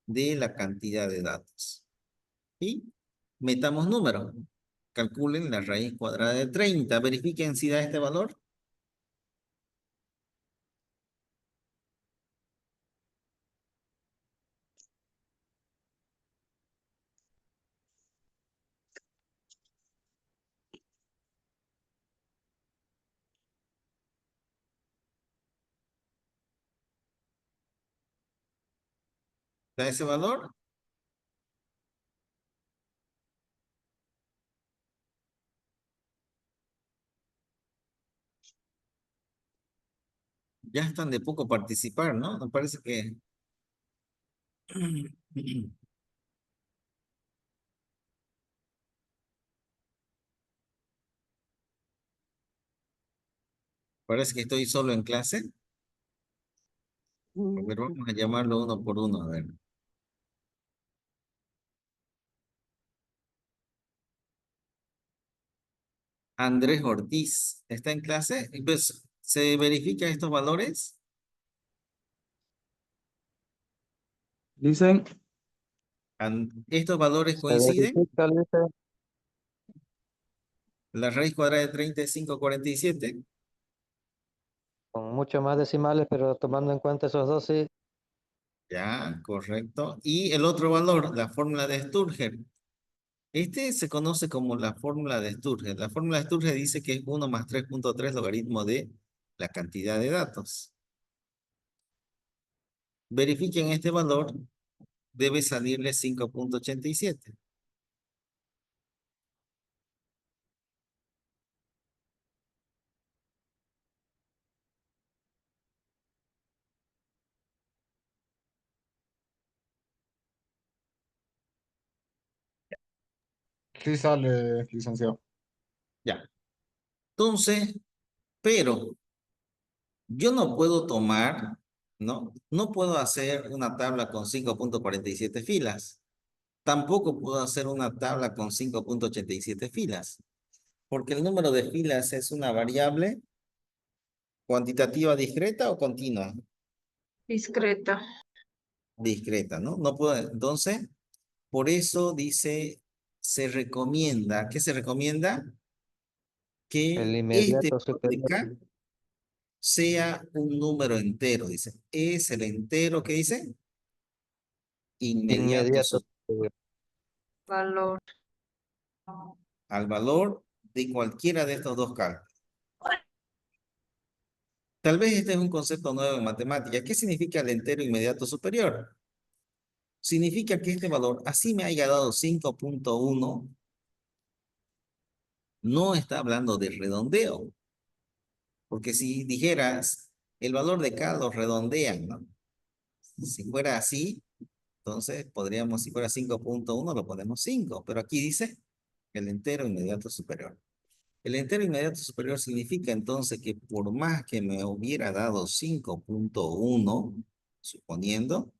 de la cantidad de datos. Y metamos números. Calculen la raíz cuadrada de 30. Verifiquen si da este valor. ¿Da ese valor? Ya están de poco participar, ¿no? Me parece que... Parece que estoy solo en clase. A ver, vamos a llamarlo uno por uno, a ver. Andrés Ortiz, ¿está en clase? Pues, ¿se verifican estos valores? Dicen, ¿Estos valores Se coinciden? verifica, Licen. La raíz cuadrada de 30 es 547. Con mucho más decimales, pero tomando en cuenta esos dos, sí. Ya, correcto. Y el otro valor, la fórmula de Sturger. Este se conoce como la fórmula de Sturger. La fórmula de Sturger dice que es 1 más 3.3 logaritmo de la cantidad de datos. Verifiquen este valor, debe salirle 5.87. Sí sale, licenciado. Ya. Entonces, pero yo no puedo tomar ¿no? No puedo hacer una tabla con 5.47 filas. Tampoco puedo hacer una tabla con 5.87 filas, porque el número de filas es una variable cuantitativa discreta o continua. Discreta. Discreta, ¿no? No puedo, entonces, por eso dice, se recomienda, ¿qué se recomienda? Que El este inmediato valor de superior. K sea un número entero, dice. Es el entero que dice inmediato Inmediato superior. Valor. al valor de cualquiera de estos dos cálculos. Tal vez este es un concepto nuevo en matemáticas. ¿Qué significa el entero inmediato superior? Significa que este valor, así me haya dado 5.1, no está hablando de redondeo. Porque si dijeras, el valor de K lo redondean, ¿no? Si fuera así, entonces podríamos, si fuera 5.1, lo ponemos 5. Pero aquí dice el entero inmediato superior. El entero inmediato superior significa entonces que por más que me hubiera dado 5.1, suponiendo,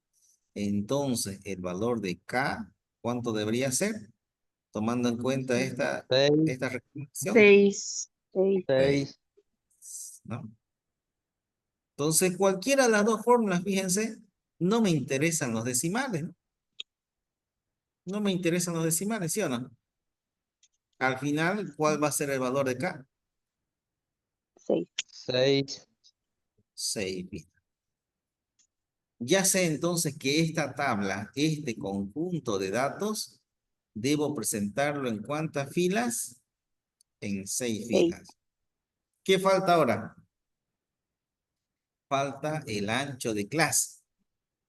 entonces el valor de K, ¿cuánto debería ser? Tomando en cuenta esta 6, recomendación. 6. 6, ¿No? Entonces, cualquiera de las dos fórmulas, fíjense, no me interesan los decimales, ¿no? No me interesan los decimales, ¿sí o no? Al final, ¿cuál va a ser el valor de K? 6. 6, 6. Ya sé entonces que esta tabla, este conjunto de datos, debo presentarlo en ¿cuántas filas? En 6 filas. ¿Qué falta ahora? Falta el ancho de clase,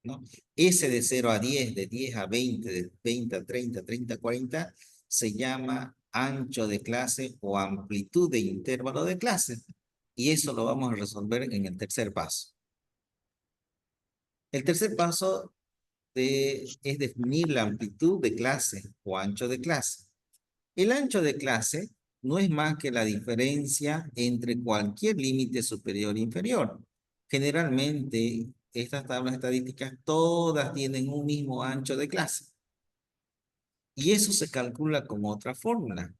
¿no? Ese de 0 a 10, de 10 a 20, de 20 a 30, 30 a 40, se llama ancho de clase o amplitud de intervalo de clase. Y eso lo vamos a resolver en el tercer paso. El tercer paso es definir la amplitud de clase o ancho de clase. El ancho de clase no es más que la diferencia entre cualquier límite superior e inferior. Generalmente, estas tablas estadísticas todas tienen un mismo ancho de clase. Y eso se calcula con otra fórmula.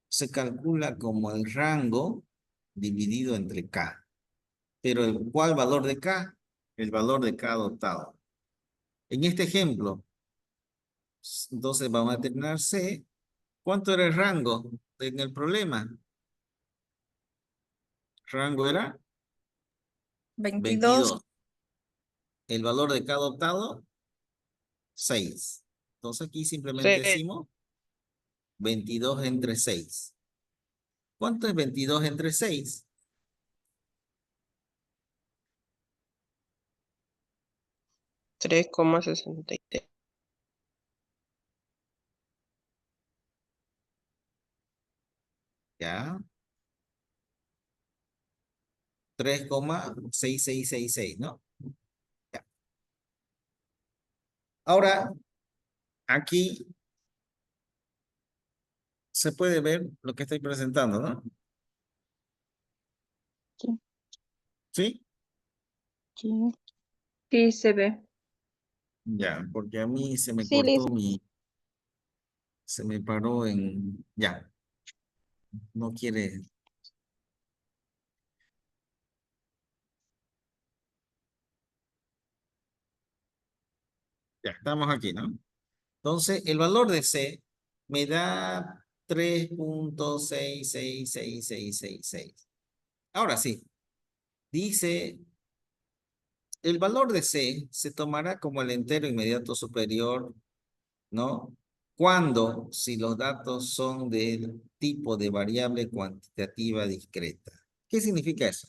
Se calcula como el rango dividido entre K. Pero ¿cuál valor de K? El valor de K adoptado. En este ejemplo, entonces vamos a terminar C. ¿Cuánto era el rango en el problema? Rango era 22. 22. El valor de K adoptado, 6. Entonces aquí simplemente 6, decimos 22 entre 6. ¿Cuánto es 22 entre 6? 3,63. Ya. 3,6666, ¿no? Ya. Ahora, aquí se puede ver lo que estoy presentando, ¿no? Sí. ¿Sí? Sí. Sí, se ve. Ya, porque a mí se me Sí, cortó se me paró en, ya, no quiere, ya, estamos aquí, ¿no? Entonces, el valor de C me da 3.66666. Ahora sí, dice, el valor de C se tomará como el entero inmediato superior, ¿no? Cuando, si los datos son del tipo de variable cuantitativa discreta. ¿Qué significa eso?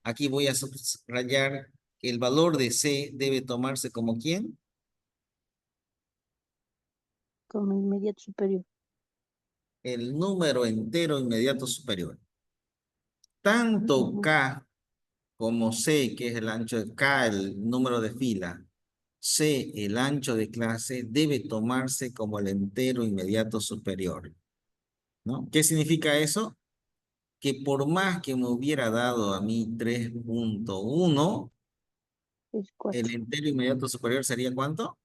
Aquí voy a subrayar que el valor de C debe tomarse como ¿quién? Como inmediato superior. El número entero inmediato superior. Tanto K como C, que es el ancho de K, el número de fila, C, el ancho de clase, debe tomarse como el entero inmediato superior, ¿no? ¿Qué significa eso? que por más que me hubiera dado a mí 3.1, Es 4. el entero inmediato superior sería ¿cuánto?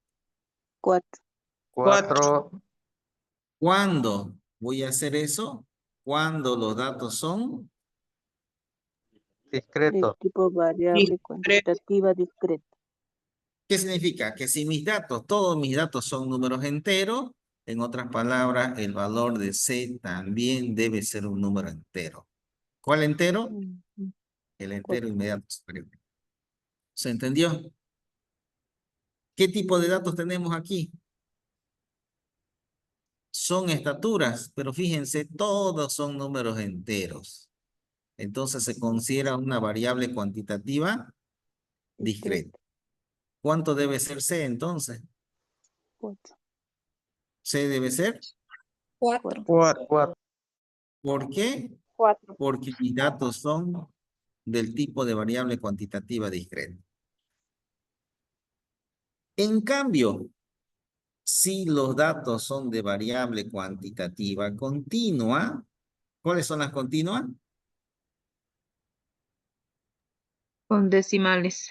4. 4, ¿Cuándo voy a hacer eso? Cuando los datos son, Del discreto. tipo variable cuantitativa discreta. ¿qué significa? Que si mis datos, todos mis datos son números enteros, en otras palabras, el valor de C también debe ser un número entero. ¿Cuál entero? Ujú. El entero inmediato superior. ¿Se entendió? ¿Qué tipo de datos tenemos aquí? Son estaturas, pero fíjense, todos son números enteros. Entonces se considera una variable cuantitativa discreta. ¿Cuánto debe ser C entonces? 4. C debe ser. 4. 4. ¿Por qué? 4. Porque mis datos son del tipo de variable cuantitativa discreta. En cambio, si los datos son de variable cuantitativa continua, ¿cuáles son las continuas? Con decimales.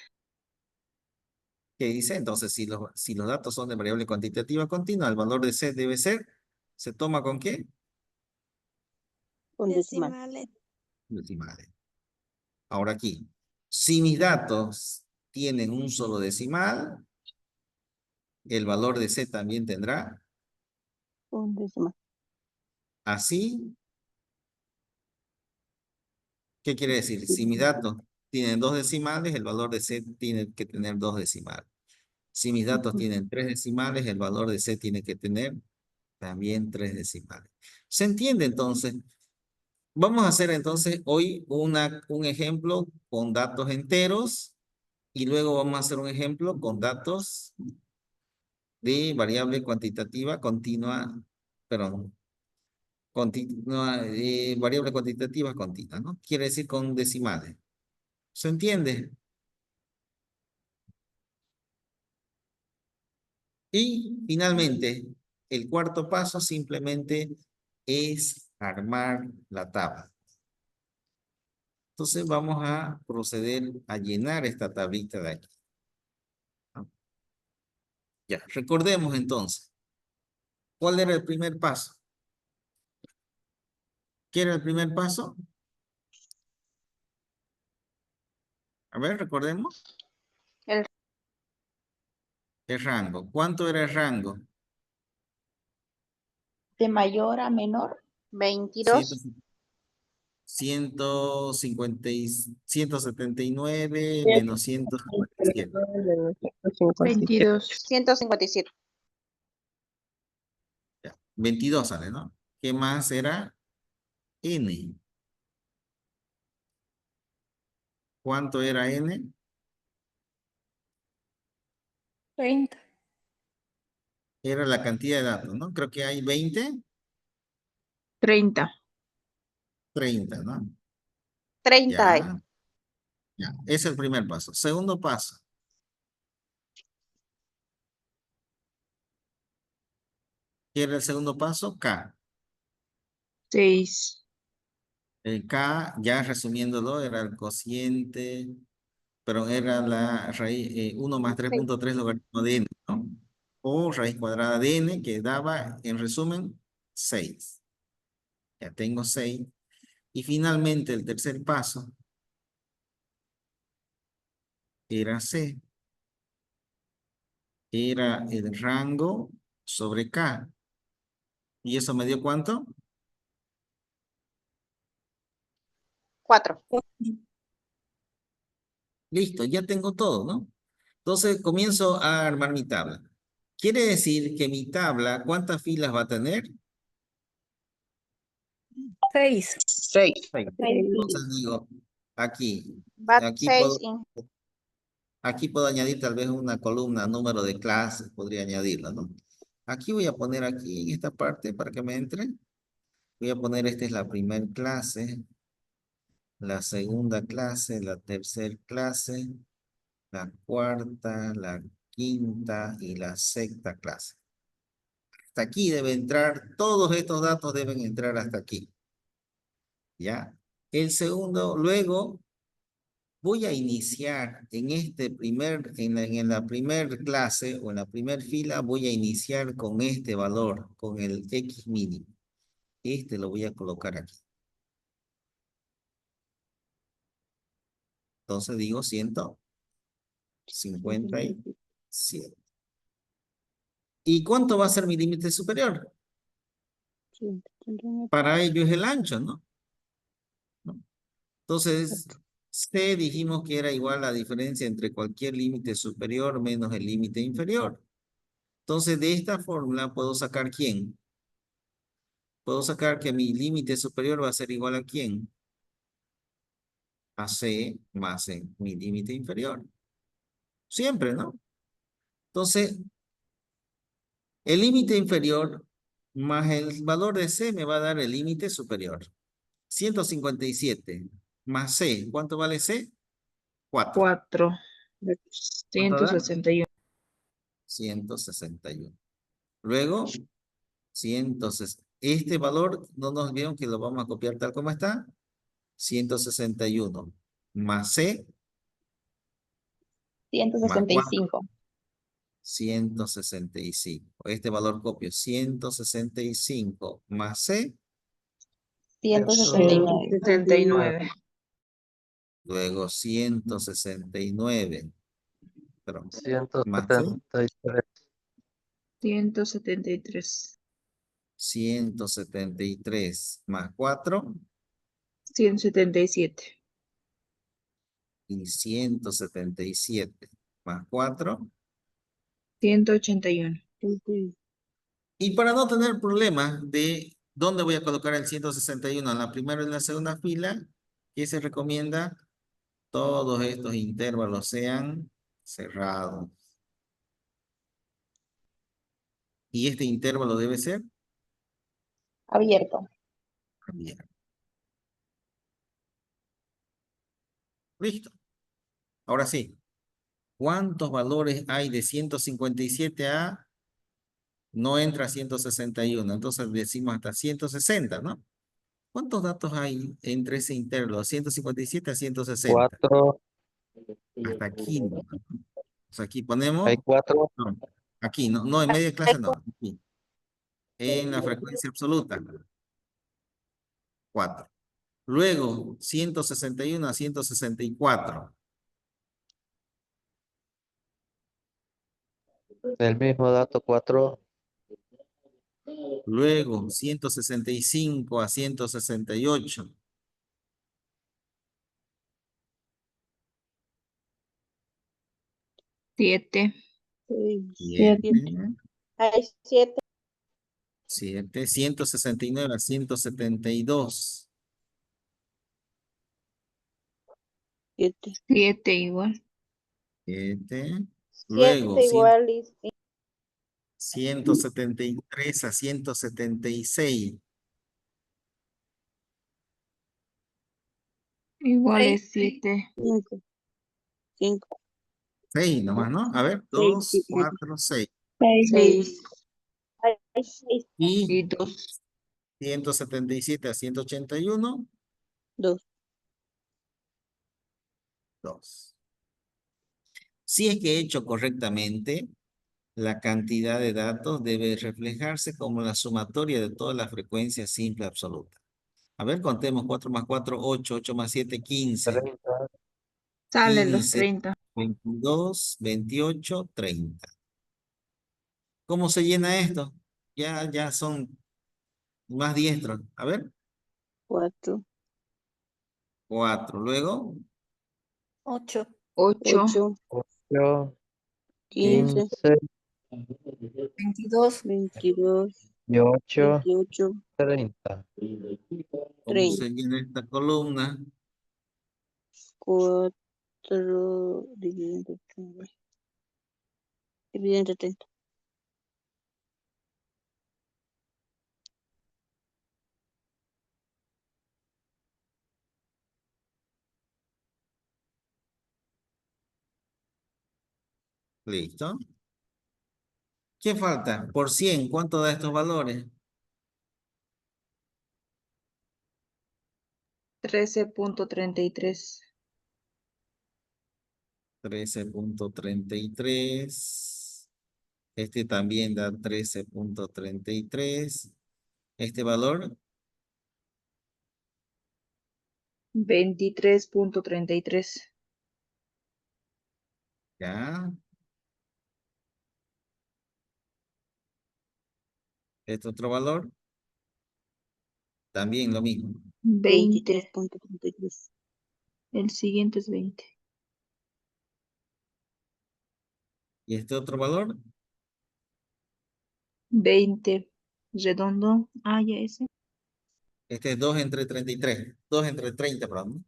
¿Qué dice? Entonces, si los datos son de variable cuantitativa continua, el valor de C debe ser, ¿se toma con qué? Con decimal. Decimales. Ahora aquí, si mis datos tienen un solo decimal, el valor de C también tendrá Con decimal. así. ¿Qué quiere decir? Si mis datos tienen 2 decimales, el valor de C tiene que tener 2 decimales. Si mis datos tienen 3 decimales, el valor de C tiene que tener también 3 decimales. ¿Se entiende entonces? Vamos a hacer entonces hoy un ejemplo con datos enteros y luego vamos a hacer un ejemplo con datos de variable cuantitativa continua, perdón, continua, variable cuantitativa continua, ¿no? Quiere decir con decimales. ¿Se entiende? Y finalmente, el cuarto paso simplemente es armar la tabla. Entonces vamos a proceder a llenar esta tablita de aquí. Ya, recordemos entonces. ¿Cuál era el primer paso? ¿Qué era el primer paso? A ver, recordemos. El El rango. ¿Cuánto era el rango? De mayor a menor. 22. 179 menos 157. 22. 157. Ya, 22 sale, ¿no? ¿Qué más era? N. ¿Cuánto era N? 30. Era la cantidad de datos, ¿no? Creo que hay 20, 30. 30, ¿no? 30 hay. Ya, ya. Ese es el primer paso. Segundo paso. ¿Qué era el segundo paso? K. 6. El K, ya resumiéndolo, era el cociente, pero era la raíz 1 más 3.3 logaritmo de n, ¿no? O raíz cuadrada de n, que daba, en resumen, 6. Ya tengo 6. Y finalmente, el tercer paso era C. Era el rango sobre K. ¿Y eso me dio cuánto? 4. Listo, ya tengo todo, ¿no? Entonces comienzo a armar mi tabla. Quiere decir que mi tabla, ¿cuántas filas va a tener? 6. 6. Entonces digo, aquí, But aquí 6 puedo, in. aquí puedo añadir tal vez una columna, número de clases, podría añadirla, ¿no? Aquí voy a poner aquí en esta parte para que me entre. Voy a poner, esta es la primera clase, la segunda clase, la tercera clase, la cuarta, la quinta y la sexta clase. Hasta aquí debe entrar, todos estos datos deben entrar hasta aquí. ¿Ya? El segundo, luego voy a iniciar en en la primer clase o en la primer fila, voy a iniciar con este valor, con el X mínimo. Este lo voy a colocar aquí. Entonces digo 157. ¿Y cuánto va a ser mi límite superior? Para ello es el ancho, ¿no? Entonces, C dijimos que era igual a la diferencia entre cualquier límite superior menos el límite inferior. Entonces, de esta fórmula puedo sacar ¿quién? Puedo sacar que mi límite superior va a ser igual a ¿quién? A C más mi límite inferior. Siempre, ¿no? Entonces, el límite inferior más el valor de C me va a dar el límite superior. 157 más C. ¿Cuánto vale C? 4. 4. ¿Cuánto da? 161. 161. Luego, 160. Este valor, no nos vieron que lo vamos a copiar tal como está. 161 más C más 4. 165. 165. Este valor copio. 165 más C. 169. 79. Luego 169. Perdón. Más C. 173. 173. 173 más 4. 177. Y 177 más 4. 181. Y para no tener problemas de dónde voy a colocar el 161, en la primera y en la segunda fila, ¿qué se recomienda? Todos estos intervalos sean cerrados. Y este intervalo debe ser Abierto. abierto. Listo. Ahora sí. ¿Cuántos valores hay de 157 a no entra 161? Entonces decimos hasta 160, ¿no? ¿Cuántos datos hay entre ese intervalo? 157 a 160. 4. Hasta aquí, ¿no? O sea, aquí Hay ponemos, 4. no, aquí, no, en media clase no, aquí. En la frecuencia absoluta, 4. Luego, 161 a 164. El mismo dato 4. Luego, 165 a 168. 7. 7. Hay 7. 7. 169 a 172. 7. 7 igual. 7. Luego, 7 igual. 173 a 176. Igual es 7. 5. 5. 6 nomás, ¿no? A ver, 2, 4, 6. 6. Hay 6. Y Y 2. 177 a 181, 2. 2. Si es que he hecho correctamente, la cantidad de datos debe reflejarse como la sumatoria de todas las frecuencias simple absoluta. A ver, contemos 4 más 4, 8, 8 más 7, 15, 30. Salen los 15, 30. 22, 28, 30. ¿Cómo se llena esto? Ya son más diestros. A ver, 4. 4. Luego, 8. 8. 8. 8. 15. 15. 22. 22. 18. 28. 30. ¿cómo 30. se llena esta columna? 4 dividido entre 30. Dividido entre 30. Listo. ¿Qué falta? Por 100, ¿cuánto da estos valores? 13.33. 13.33. Este también da 13.33. Este valor, 23.33. ya. Este otro valor, también lo mismo. 20. 23.33. El siguiente es 20. Y este otro valor, 20. Redondo. Ah, ya ese. este es 2 entre 33. 2 entre 30, perdón.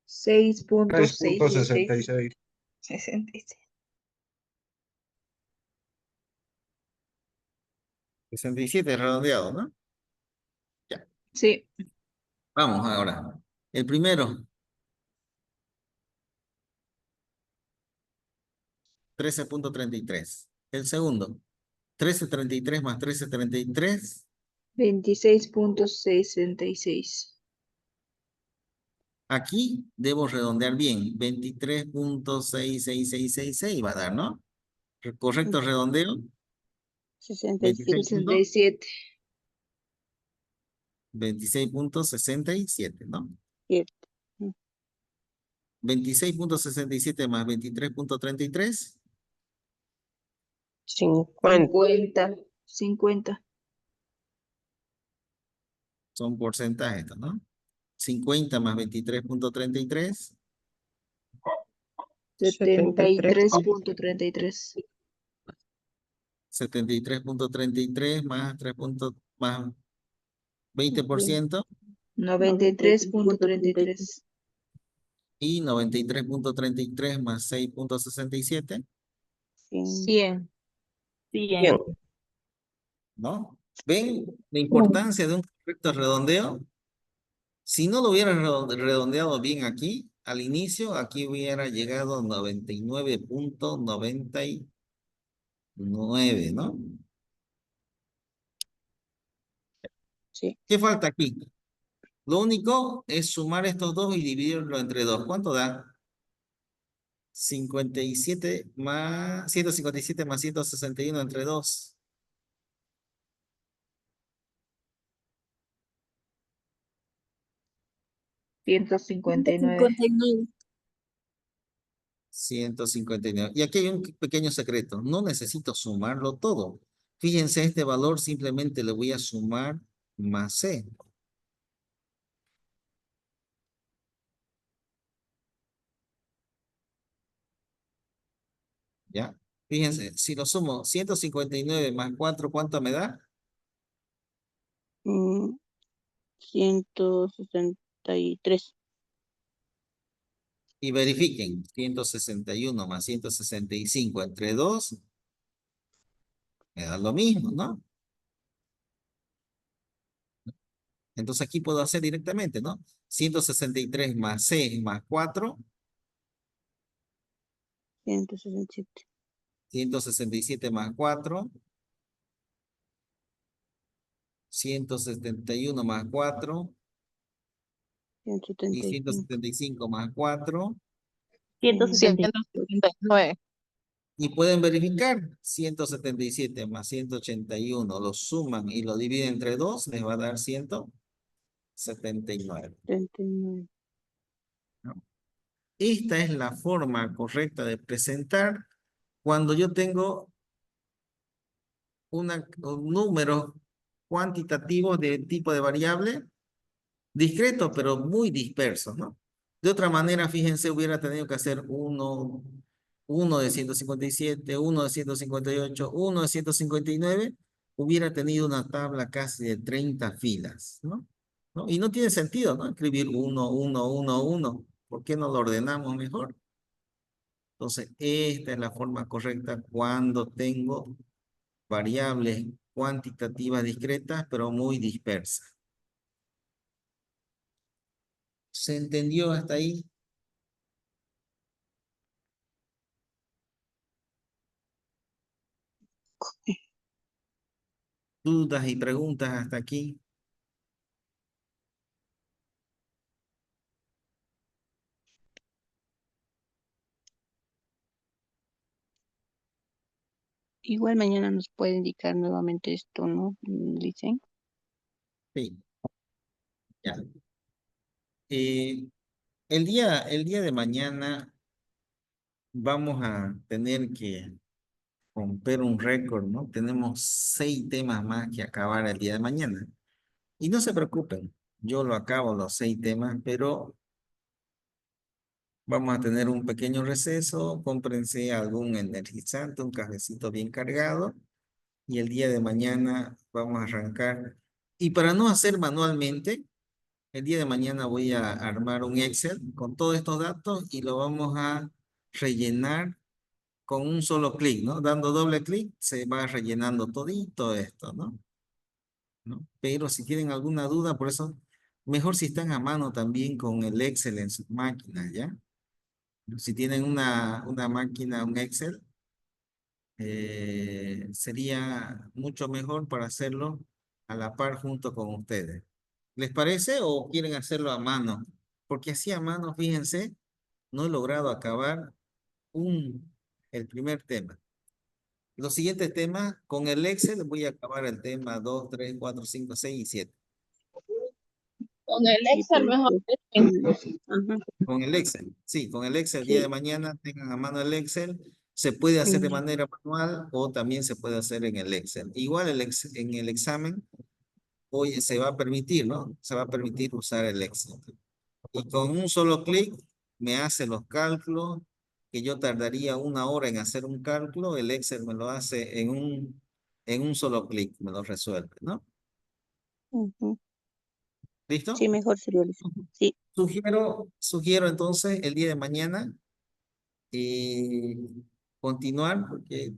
6.66. 6.66. 66. 67 redondeado, ¿no? Ya. Sí. Vamos ahora. El primero, 13.33. El segundo, 13.33 más 13.33. 26.66. Aquí debo redondear bien. 23.66666 va a dar, ¿no? Correcto redondeo. 67. 67. 26.67, ¿no? 26.67 más 23.33 50. 50. son porcentajes, ¿no? 50 más 23.33 73.33. 73.33 más 3 más 20% 93.33. y 93.33 más 6.67, 100. 100. ¿no? ¿Ven la importancia de un correcto redondeo? Si no lo hubiera redondeado bien aquí, al inicio, aquí hubiera llegado a 99.99, ¿no? Sí. ¿Qué falta aquí? Lo único es sumar estos dos y dividirlo entre dos. ¿Cuánto da? 57 más 157 más 161 entre 2. 159. 59. 159. Y aquí hay un pequeño secreto. No necesito sumarlo todo. Fíjense, este valor simplemente le voy a sumar más C. ¿Ya? Fíjense, si lo sumo 159 más 4, ¿cuánto me da? 163. Y verifiquen, 161 más 165 entre 2, me da lo mismo, ¿no? Entonces aquí puedo hacer directamente, ¿no? 163 más C más 4, 167. 167 más 4, 171 más 4 y 175. 175 más 4. 179. Y pueden verificar, 177 más 181 lo suman y lo dividen entre 2, les va a dar 179. 79. ¿No? Esta es la forma correcta de presentar cuando yo tengo un número cuantitativo de tipo de variable discreto, pero muy dispersos, ¿no? De otra manera, fíjense, hubiera tenido que hacer uno de 157, uno de 158, uno de 159, hubiera tenido una tabla casi de 30 filas, ¿no? ¿No? Y no tiene sentido, ¿no? Escribir 1, 1, 1, 1. ¿Por qué no lo ordenamos mejor? Entonces, esta es la forma correcta cuando tengo variables cuantitativas discretas, pero muy dispersas. ¿Se entendió hasta ahí? dudas y preguntas hasta aquí? Igual mañana nos puede indicar nuevamente esto, ¿no? Dicen. Sí, ya. Eh, el día de mañana vamos a tener que romper un récord, ¿no? Tenemos 6 temas más que acabar el día de mañana. Y no se preocupen, yo lo acabo los 6 temas, pero vamos a tener un pequeño receso, cómprense algún energizante, un cafecito bien cargado, y el día de mañana vamos a arrancar. Y para no hacer manualmente, el día de mañana voy a armar un Excel con todos estos datos y lo vamos a rellenar con un solo clic, ¿no? Dando doble clic se va rellenando todito esto, ¿no? Pero si tienen alguna duda, por eso, mejor si están a mano también con el Excel en sus máquinas, ¿ya? Si tienen una máquina, un Excel, sería mucho mejor para hacerlo a la par junto con ustedes. ¿Les parece o quieren hacerlo a mano? Porque así a mano, fíjense, no he logrado acabar el primer tema. Los siguientes temas, con el Excel voy a acabar el tema 2, 3, 4, 5, 6 y 7. Con el Sí, Excel mejor. Ajá. Con el Excel, sí, con el Excel, el día de Sí. mañana tengan a mano el Excel. Se puede hacer de Ya. manera manual o también se puede hacer en el Excel. Igual en el examen hoy se va a permitir, ¿no? Se va a permitir usar el Excel. Y con un solo clic me hace los cálculos que yo tardaría 1 hora en hacer un cálculo. El Excel me lo hace en un solo clic, me lo resuelve, ¿no? Ujú. ¿Listo? Sí, mejor sería eso. Sí. Sugiero entonces el día de mañana eh, continuar porque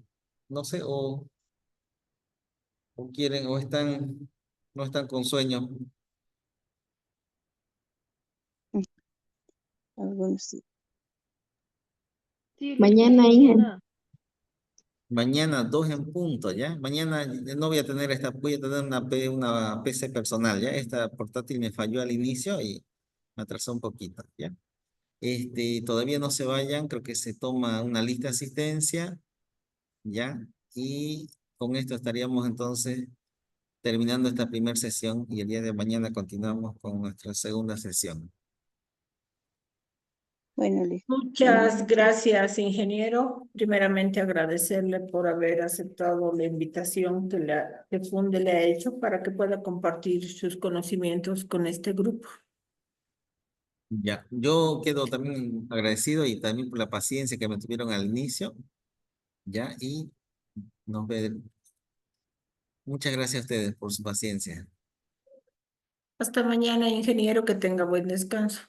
no sé, o quieren, no están con sueño. Algunos sí. Sí, Mañana, Inge. Mañana 2 en punto, ¿ya? Mañana no voy a tener voy a tener una PC personal, ¿ya? Esta portátil me falló al inicio y me atrasó un poquito, ¿ya? Todavía no se vayan, creo que se toma una lista de asistencia, ¿ya? Y con esto estaríamos entonces terminando esta primera sesión y el día de mañana continuamos con nuestra segunda sesión. Bueno, listo. Muchas gracias, ingeniero. Primeramente agradecerle por haber aceptado la invitación que Funde le ha hecho para que pueda compartir sus conocimientos con este grupo. Ya, yo quedo también agradecido y también por la paciencia que me tuvieron al inicio, ¿ya? Y nos vemos. Muchas gracias a ustedes por su paciencia. Hasta mañana, ingeniero, que tenga buen descanso.